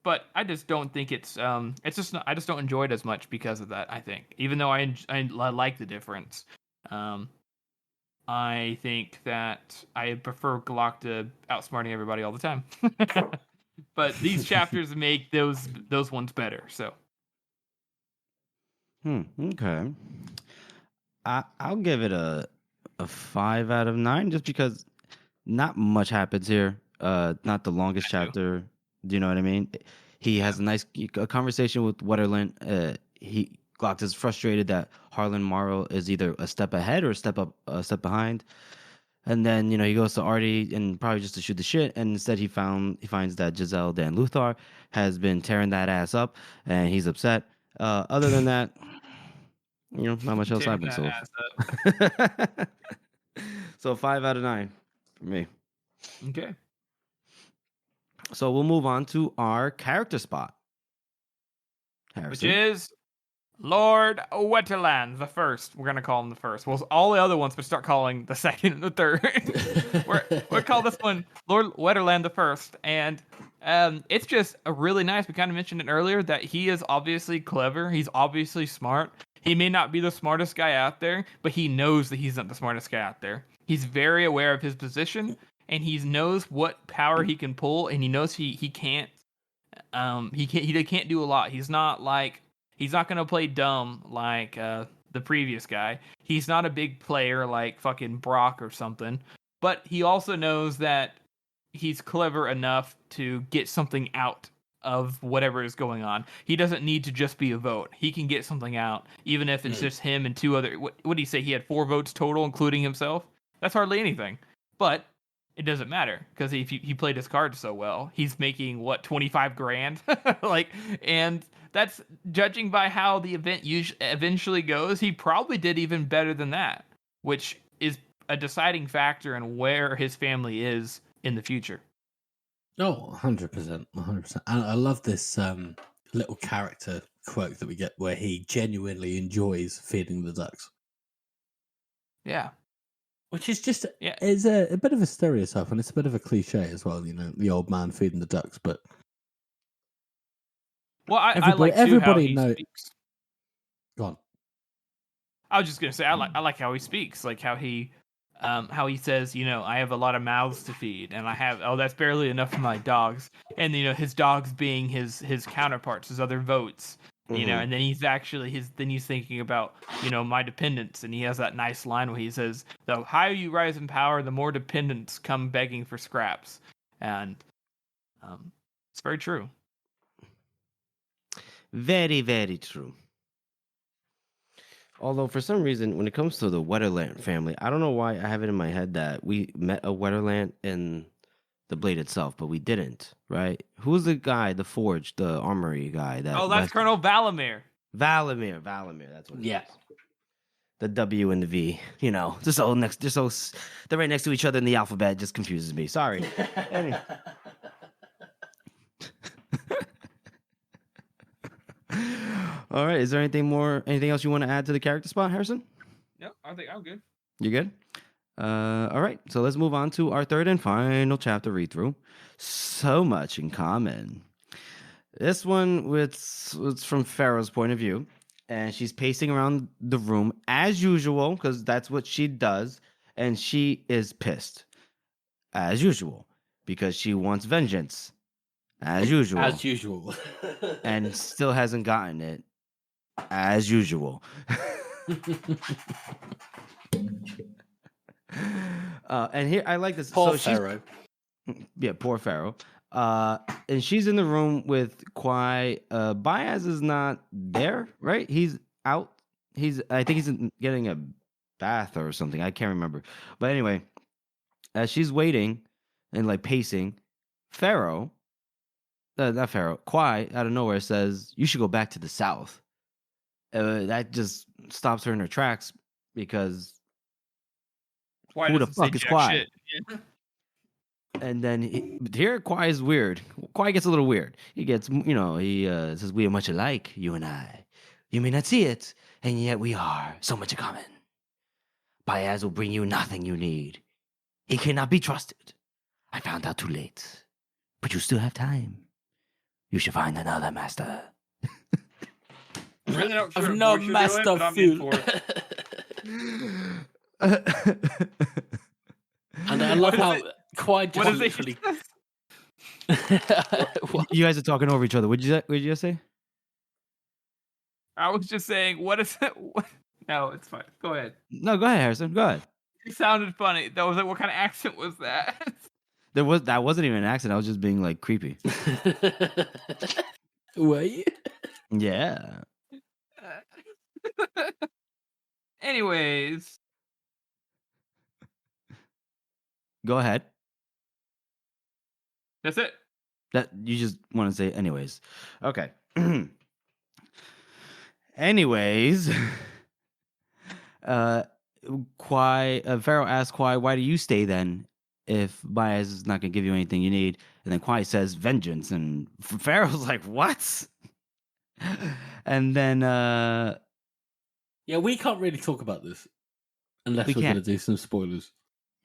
But I just don't think it's just not, I just don't enjoy it as much because of that. I think, even though I like the difference. I think that I prefer Glock to outsmarting everybody all the time. But these chapters make those ones better. So. Okay. I'll give it a 5 out of 9 just because not much happens here. Not the longest chapter. Do you know what I mean? He has a conversation with Wetterland. Glock is frustrated that Harlan Morrow is either a step ahead or a step behind. And then, he goes to Artie and probably just to shoot the shit. And instead he finds that Giselle Dan Luthor has been tearing that ass up and he's upset. Other than that, not much else happens. So 5 out of 9 for me. Okay. So we'll move on to our character spot. Harrison. Which is Lord Wetterland the First. We're gonna call him the first. Well, all the other ones, but start calling the second and the third. we're call this one Lord Wetterland the First, and it's just a really nice. We kind of mentioned it earlier that he is obviously clever. He's obviously smart. He may not be the smartest guy out there, but he knows that he's not the smartest guy out there. He's very aware of his position, and he knows what power he can pull, and he knows he can't do a lot. He's not gonna play dumb like the previous guy. He's not a big player like fucking Brock or something. But he also knows that he's clever enough to get something out of whatever is going on. He doesn't need to just be a vote. He can get something out, even if it's just him and 2 other. What did he say? He had 4 votes total, including himself. That's hardly anything. But it doesn't matter because if he played his cards so well, he's making what, 25 grand, and that's judging by how the event eventually goes. He probably did even better than that, which is a deciding factor in where his family is in the future. Oh, 100%. 100%. And I love this little character quirk that we get where he genuinely enjoys feeding the ducks. Yeah. Which is just, it's a bit of a stereotype and it's a bit of a cliche as well, the old man feeding the ducks, but... Well, I like everybody knows. Go on. I was just gonna say I like how he speaks, like how he says, I have a lot of mouths to feed, and that's barely enough for my dogs, and his dogs being his counterparts, his other votes, and then he's thinking about my dependents, and he has that nice line where he says, the higher you rise in power, the more dependents come begging for scraps, and it's very true. Very, very true. Although, for some reason, when it comes to the Wetterland family, I don't know why I have it in my head that we met a Wetterland in the Blade itself, but we didn't, right? Who's the guy, the Forge, the armory guy? That's Colonel Valamir. Valamir, that's what it is. The W and the V, they're right next to each other in the alphabet. It just confuses me. Sorry. Anyway. All right. Is there anything else you want to add to the character spot, Harrison? No, I think I'm good. You good? All right. So let's move on to our third and final chapter read through. So much in common. This one it's from Pharaoh's point of view, and she's pacing around the room as usual because that's what she does, and she is pissed as usual because she wants vengeance as usual. As usual. And still hasn't gotten it. As usual. And here I like this. Poor Pharaoh. Yeah, poor Pharaoh. And she's in the room with Kwai. Baez is not there, right? He's out. I think he's getting a bath or something. I can't remember. But anyway, as she's waiting and like pacing, not Pharaoh, Kwai out of nowhere says, "You should go back to the south." That just stops her in her tracks because Why who the doesn't say fuck is jack Kwai? shit? Yeah. And then here, Kwai is weird. Kwai gets a little weird. He gets, he says, "We are much alike, you and I. You may not see it, and yet we are so much in common. Baez will bring you nothing you need. He cannot be trusted. I found out too late, but you still have time. You should find another master." I'm really not sure I've if no Boy should do it, master but I'm in feel. for it. And I love What is how it? Kwai What just is literally. it? You guys are talking over each other. What did you just say? I was just saying, what is it? No, it's fine. Go ahead. No, go ahead, Harrison. Go ahead. It sounded funny. That was like, what kind of accent was that? That wasn't even an accent. I was just being like creepy. Were you? Yeah. Anyways, Go ahead. that's it. That you just want to say anyways. Okay. Anyways, Pharaoh asks Kwai, "Why do you stay then if Baez is not going to give you anything you need?" And then Kwai says, "Vengeance." And Pharaoh's like, "What?" And then Yeah, we can't really talk about this unless We we're going to can't. do some spoilers.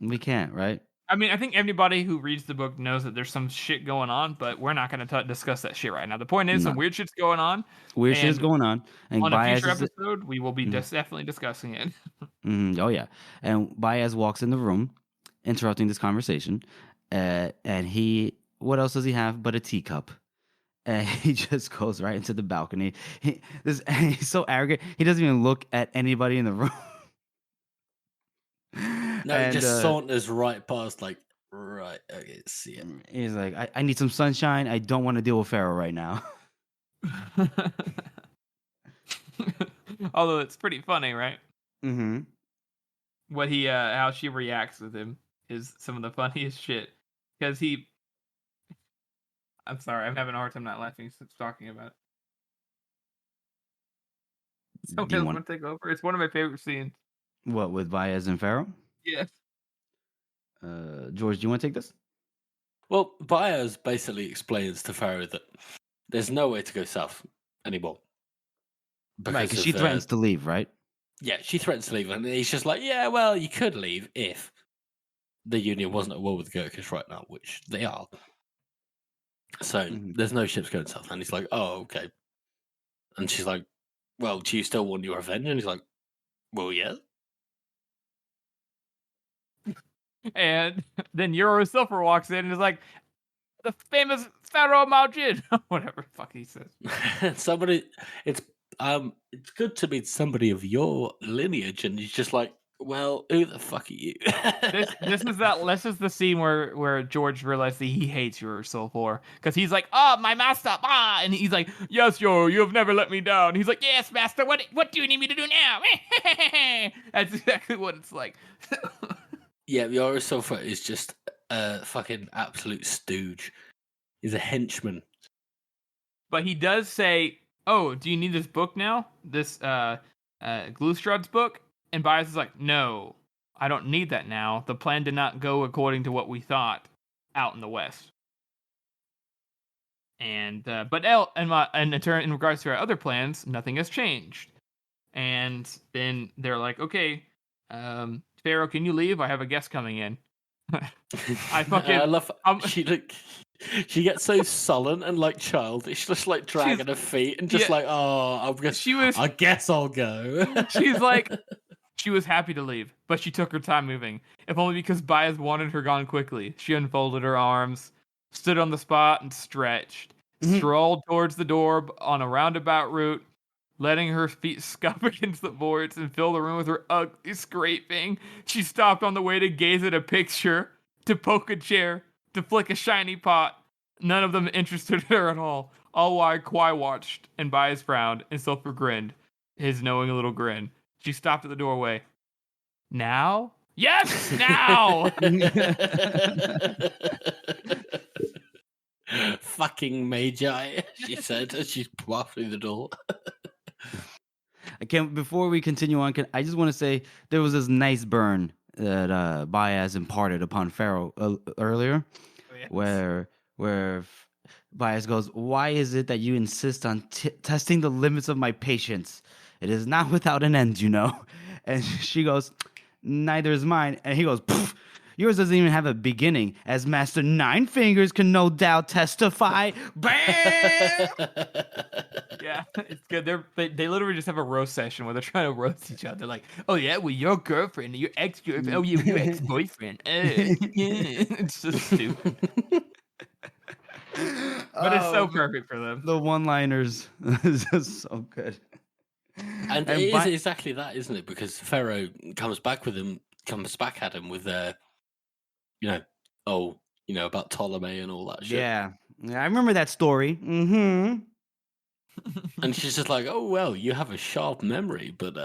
we can't, right? I mean, I think anybody who reads the book knows that there's some shit going on, but we're not going to discuss that shit right now. The point is, some No. weird shit's going on. Weird shit is And going on. And On a Baez future is episode, we will be Mhm. definitely discussing it. Oh yeah, and Baez walks in the room, interrupting this conversation, and what else does he have but a teacup? And he just goes right into the balcony. He's so arrogant. He doesn't even look at anybody in the room. No, And, he just saunters right past, like, right, okay, see it. He's like, I need some sunshine. I don't want to deal with Pharaoh right now. Although it's pretty funny, right? Mm-hmm. What how she reacts with him is some of the funniest shit. Because I'm sorry, I'm having a hard time not laughing since talking about it. Someone Do you else want want to take over? It's one of my favorite scenes. what with Baez and Pharaoh? Yes. George, do you want to take this? Well, Baez basically explains to Pharaoh that there's no way to go south anymore. Right, because of, she threatens to leave, right? Yeah, she threatens to leave, and he's just like, yeah, well, you could leave if the Union wasn't at war with the Gurkhas right now, which they are. So there's no ships going south. And he's like, oh, okay. And she's like, well, do you still want your revenge? And he's like, well, yeah. And then Euro Silver walks in and is like, the famous Pharaoh Maujid. Whatever the fuck he says. It's good to meet somebody of your lineage. And he's just like, well, who the fuck are you? This is the scene where George realized that he hates Euro Silver. Because he's like, oh, my master. Ah! And he's like, yes, Euro, you have never let me down. He's like, yes, master. What do you need me to do now? That's exactly what it's like. Yeah, Yoro Sulfur is just a fucking absolute stooge. He's a henchman. But he does say, oh, do you need this book now? This Glustrad's book? And Baez is like, no, I don't need that now. The plan did not go according to what we thought out in the West. And but in regards to our other plans, nothing has changed. And then they're like, okay, Pharaoh, can you leave? I have a guest coming in. I love. She gets so sullen and like childish, just like dragging her feet and just like, oh, I guess I'll go. She's like, she was happy to leave, but she took her time moving. If only because Baez wanted her gone quickly. She unfolded her arms, stood on the spot, and stretched. Strolled towards the door on a roundabout route, letting her feet scuff against the boards and fill the room with her ugly scraping. She stopped on the way to gaze at a picture, to poke a chair, to flick a shiny pot, None of them interested her at all. All while Kwai watched, and Bias frowned, and Sulfur grinned, his knowing little grin. She stopped at the doorway. Now? Yes, now! Fucking Magi, she said as she walked through the door. Before we continue on, I just want to say there was this nice burn that Baez imparted upon Pharaoh earlier, Yes. where Baez goes, "Why is it that you insist on testing the limits of my patience? It is not without an end, you know." And she goes, "Neither is mine." And he goes, "Poof, yours doesn't even have a beginning, as Master Nine Fingers can no doubt testify." Bam! Yeah, it's good. They literally just have a roast session where they're trying to roast each other. Like, oh yeah, well your girlfriend, your ex-girlfriend, oh yeah, your ex-boyfriend. Yeah. It's just stupid, but it's so perfect for them. The one-liners is just so good. And it is exactly that, isn't it? Because Pharaoh comes back at him with about Ptolemy and all that shit. Yeah, I remember that story. Mm-hmm. And she's just like, "Oh well, you have a sharp memory, but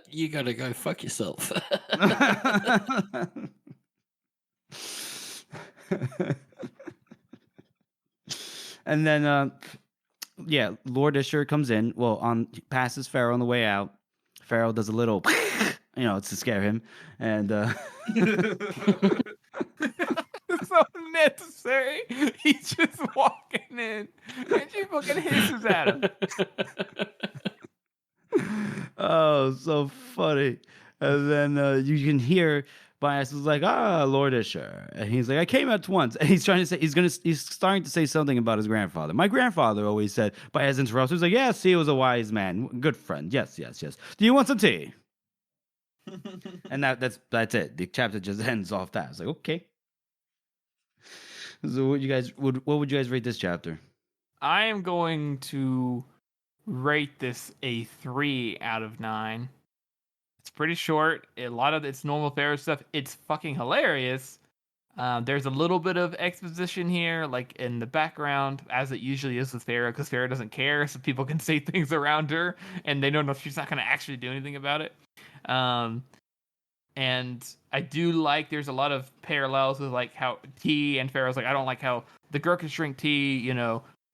you gotta go fuck yourself." And then, Lord Isher comes in. Well, passes Pharaoh on the way out. Pharaoh does a little, it's to scare him, and It's so unnecessary. He's just walking in, and she fucking hisses at him. Oh, so funny. And then you can hear Bias is like, Lord Isher. And he's like, I came at once. And he's trying to say, he's starting to say something about his grandfather. My grandfather always said, Bias interrupts. He's like, yes, he was a wise man. Good friend. Yes. Do you want some tea? And that's it. The chapter just ends off that. It's like, okay. So what would you guys rate this chapter? I am going to rate this a 3 out of 9. It's pretty short. A lot of it's normal Pharaoh stuff. It's fucking hilarious. There's a little bit of exposition here, like in the background, as it usually is with Pharaoh, because Pharaoh doesn't care, so people can say things around her, and they don't know if she's not going to actually do anything about it. And I do like there's a lot of parallels with like how T and Pharaoh's like, I don't like how the Gurkhas drink tea,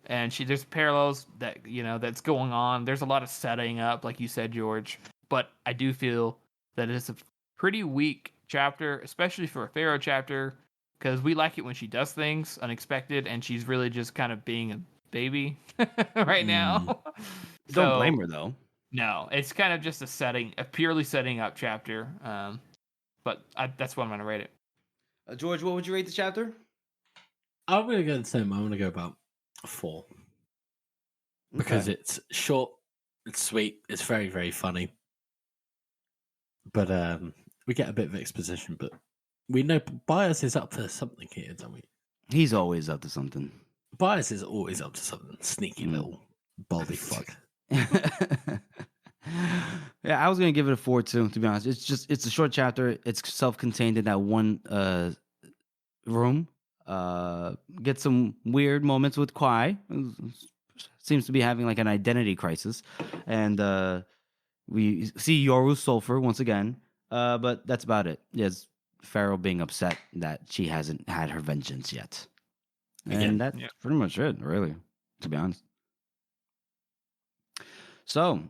and there's parallels that, that's going on. There's a lot of setting up, like you said, George. But I do feel that it's a pretty weak chapter, especially for a Pharaoh chapter, because we like it when she does things unexpected, and she's really just kind of being a baby right now. Don't blame her, though. No, it's kind of just a purely setting up chapter. But that's what I'm going to rate it. George, what would you rate the chapter? I'm going to go the same. I'm going to go about 4. Because it's short, it's sweet, it's very, very funny. But we get a bit of exposition, but we know Bias is up to something here, don't we? He's always up to something. Bias is always up to something. Sneaky little baldy fuck. Yeah, I was gonna give it a 4 too. To be honest, it's a short chapter. It's self-contained in that one room. Get some weird moments with Kwai. Seems to be having like an identity crisis, and we see Yoru Sulfur once again. But that's about it. Yes, Pharaoh being upset that she hasn't had her vengeance yet, and that's pretty much it, really. To be honest. So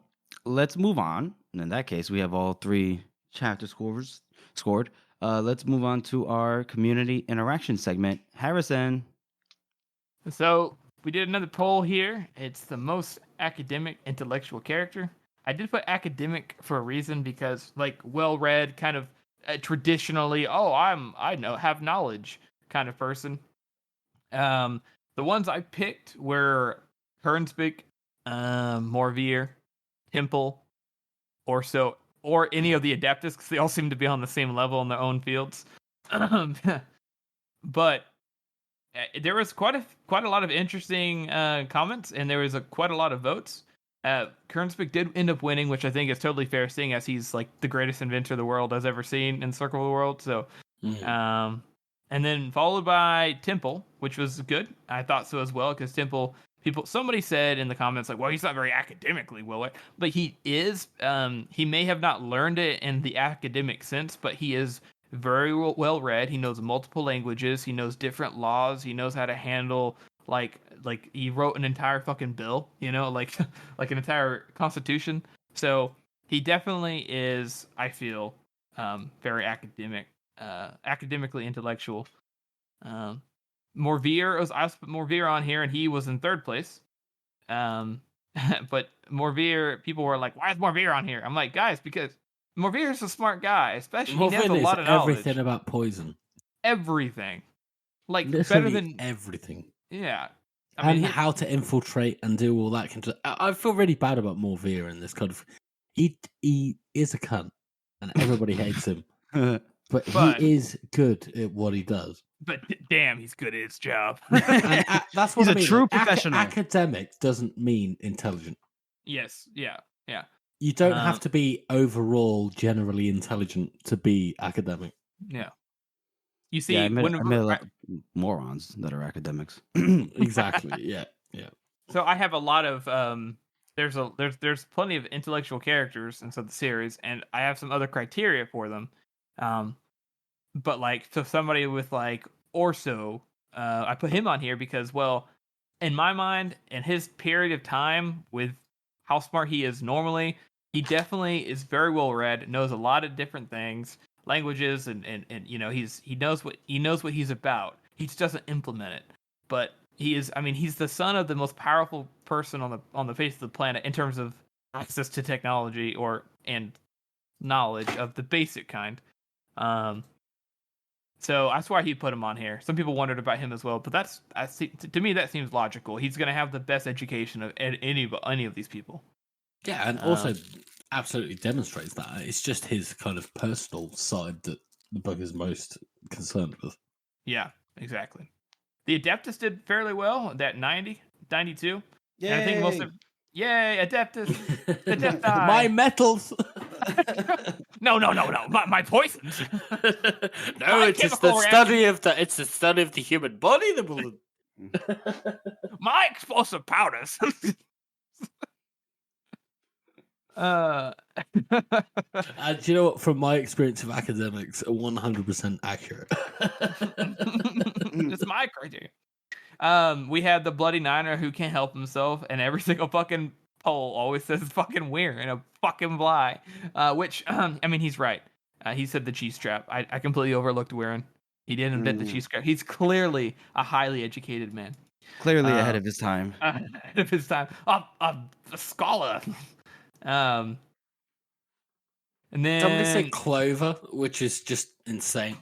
let's move on. And in that case, we have all 3 chapter scores scored. Let's move on to our community interaction segment. Harrison. So we did another poll here. It's the most academic intellectual character. I did put academic for a reason because, like, well-read, kind of traditionally, have knowledge kind of person. The ones I picked were Kernsvik, Morvier, Temple, or any of the Adeptus, because they all seem to be on the same level in their own fields. But there was quite a lot of interesting comments, and there was quite a lot of votes. Kernsvik did end up winning, which I think is totally fair, seeing as he's like the greatest inventor the world has ever seen in Circle of the World. So, and then followed by Temple, which was good. I thought so as well, because somebody said in the comments like, well, he's not very academically well, but he is. He may have not learned it in the academic sense, but he is very well read. He knows multiple languages. He knows different laws. He knows how to handle like he wrote an entire fucking bill, like like an entire constitution. So he definitely is, I feel, very academically intellectual. Morveer, I put Morveer on here, and he was in third place. But Morveer, people were like, "Why is Morveer on here?" I'm like, guys, because Morveer is a smart guy, especially he has a lot of knowledge. Everything about poison. Everything, like literally better than everything. Yeah, how to infiltrate and do all that. I feel really bad about Morveer in this kind of. He is a cunt, and everybody hates him. But he is good at what he does. But damn, he's good at his job. And that's what he's I mean. A true professional. Academic doesn't mean intelligent. Yes. Yeah. You don't have to be overall generally intelligent to be academic. Yeah. You see, I met a lot of morons that are academics. Exactly. Yeah. So I have a lot of there's plenty of intellectual characters inside the series, and I have some other criteria for them. But like, so somebody with like Orso, I put him on here because, well, in my mind, in his period of time with how smart he is normally, he definitely is very well read, knows a lot of different things, languages, and he knows what he's about. He just doesn't implement it. But he's the son of the most powerful person on the face of the planet in terms of access to technology and knowledge of the basic kind. So that's why he put him on here. Some people wondered about him as well, but to me that seems logical. He's going to have the best education of any of these people. Yeah, and also absolutely demonstrates that. It's just his kind of personal side that the book is most concerned with. Yeah, exactly. The Adeptus did fairly well, that 90, 92. Yay! And I think most of yay, Adeptus. Adepti. My metals. No. My poisons. No, it's the study of the human body that will. My explosive powders. Do you know what? From my experience of academics, 100% accurate. It's my criteria. We had the Bloody Niner who can't help himself, and every single fucking poll always says fucking weird and a fucking fly. Which, he's right. He said the cheese trap. I completely overlooked Weirin. He didn't invent the cheese trap. He's clearly a highly educated man. Clearly ahead of his time. Ahead of his time. A scholar. And then somebody said Clover, which is just insane.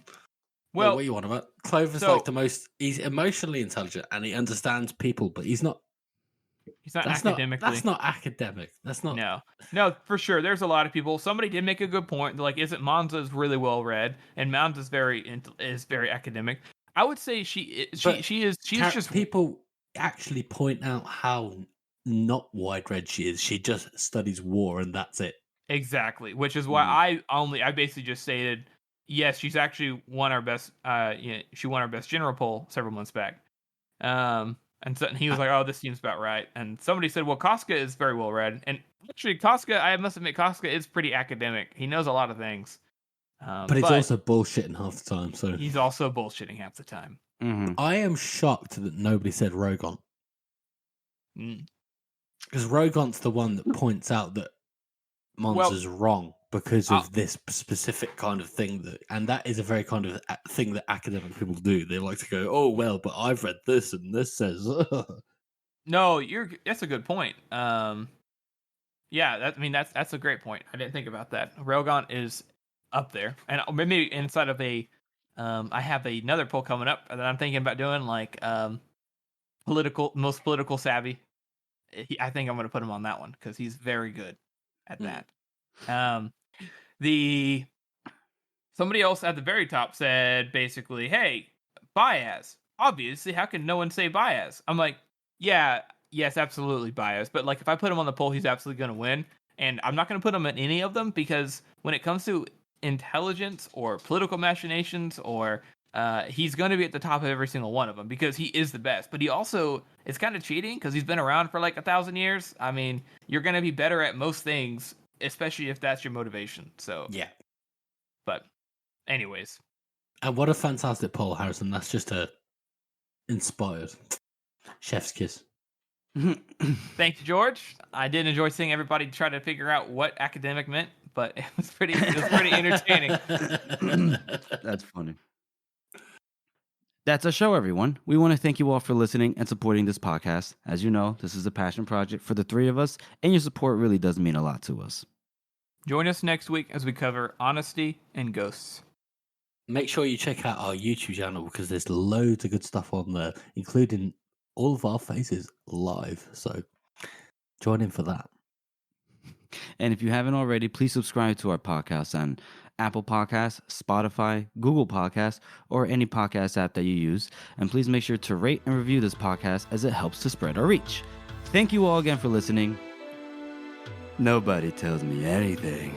Well, what are you on about? Clover's like the most. He's emotionally intelligent and he understands people, but he's not. He's not academically. That's not academic. That's not. No, for sure. There's a lot of people. Somebody did make a good point. They're like, isn't Monza's really well read? And Monza's is very academic. I would say she is. She's just people actually point out how not wide read she is. She just studies war and that's it. Exactly, which is why I basically just stated, yes, she's actually won our best. She won our best general poll several months back. And he was like, "Oh, this seems about right." And somebody said, "Well, Casca is very well read." And actually, Casca, I must admit, Casca is pretty academic. He knows a lot of things, but he's also bullshitting half the time. So he's also bullshitting half the time. Mm-hmm. I am shocked that nobody said Rogon. Because Rogon's the one that points out that Monza's wrong because of this specific kind of thing. And that is a very kind of thing that academic people do. They like to go, oh, well, but I've read this and this says... No, that's a good point. Yeah, that's a great point. I didn't think about that. Rogon is up there. And maybe inside of I have another poll coming up that I'm thinking about doing, like most political savvy. I think I'm going to put him on that one because he's very good at that. Somebody else at the very top said basically, "Hey, Baez. Obviously, how can no one say Baez?" I'm like, yes, absolutely Baez. But like, if I put him on the poll, he's absolutely going to win. And I'm not going to put him in any of them because when it comes to intelligence or political machinations or he's going to be at the top of every single one of them because he is the best. But he also, it's kind of cheating because he's been around for like 1,000 years. I mean, you're going to be better at most things, especially if that's your motivation. So Yeah. But anyways. And what a fantastic poll, Harrison. That's just inspired. Chef's kiss. Thank you, George. I did enjoy seeing everybody try to figure out what academic meant, but it was pretty entertaining. That's funny. That's our show, everyone. We want to thank you all for listening and supporting this podcast. As you know, this is a passion project for the three of us, and your support really does mean a lot to us. Join us next week as we cover honesty and ghosts. Make sure you check out our YouTube channel because there's loads of good stuff on there, including all of our faces live. So join in for that. And if you haven't already, please subscribe to our podcast on Apple Podcasts, Spotify, Google Podcasts, or any podcast app that you use. And please make sure to rate and review this podcast as it helps to spread our reach. Thank you all again for listening. Nobody tells me anything.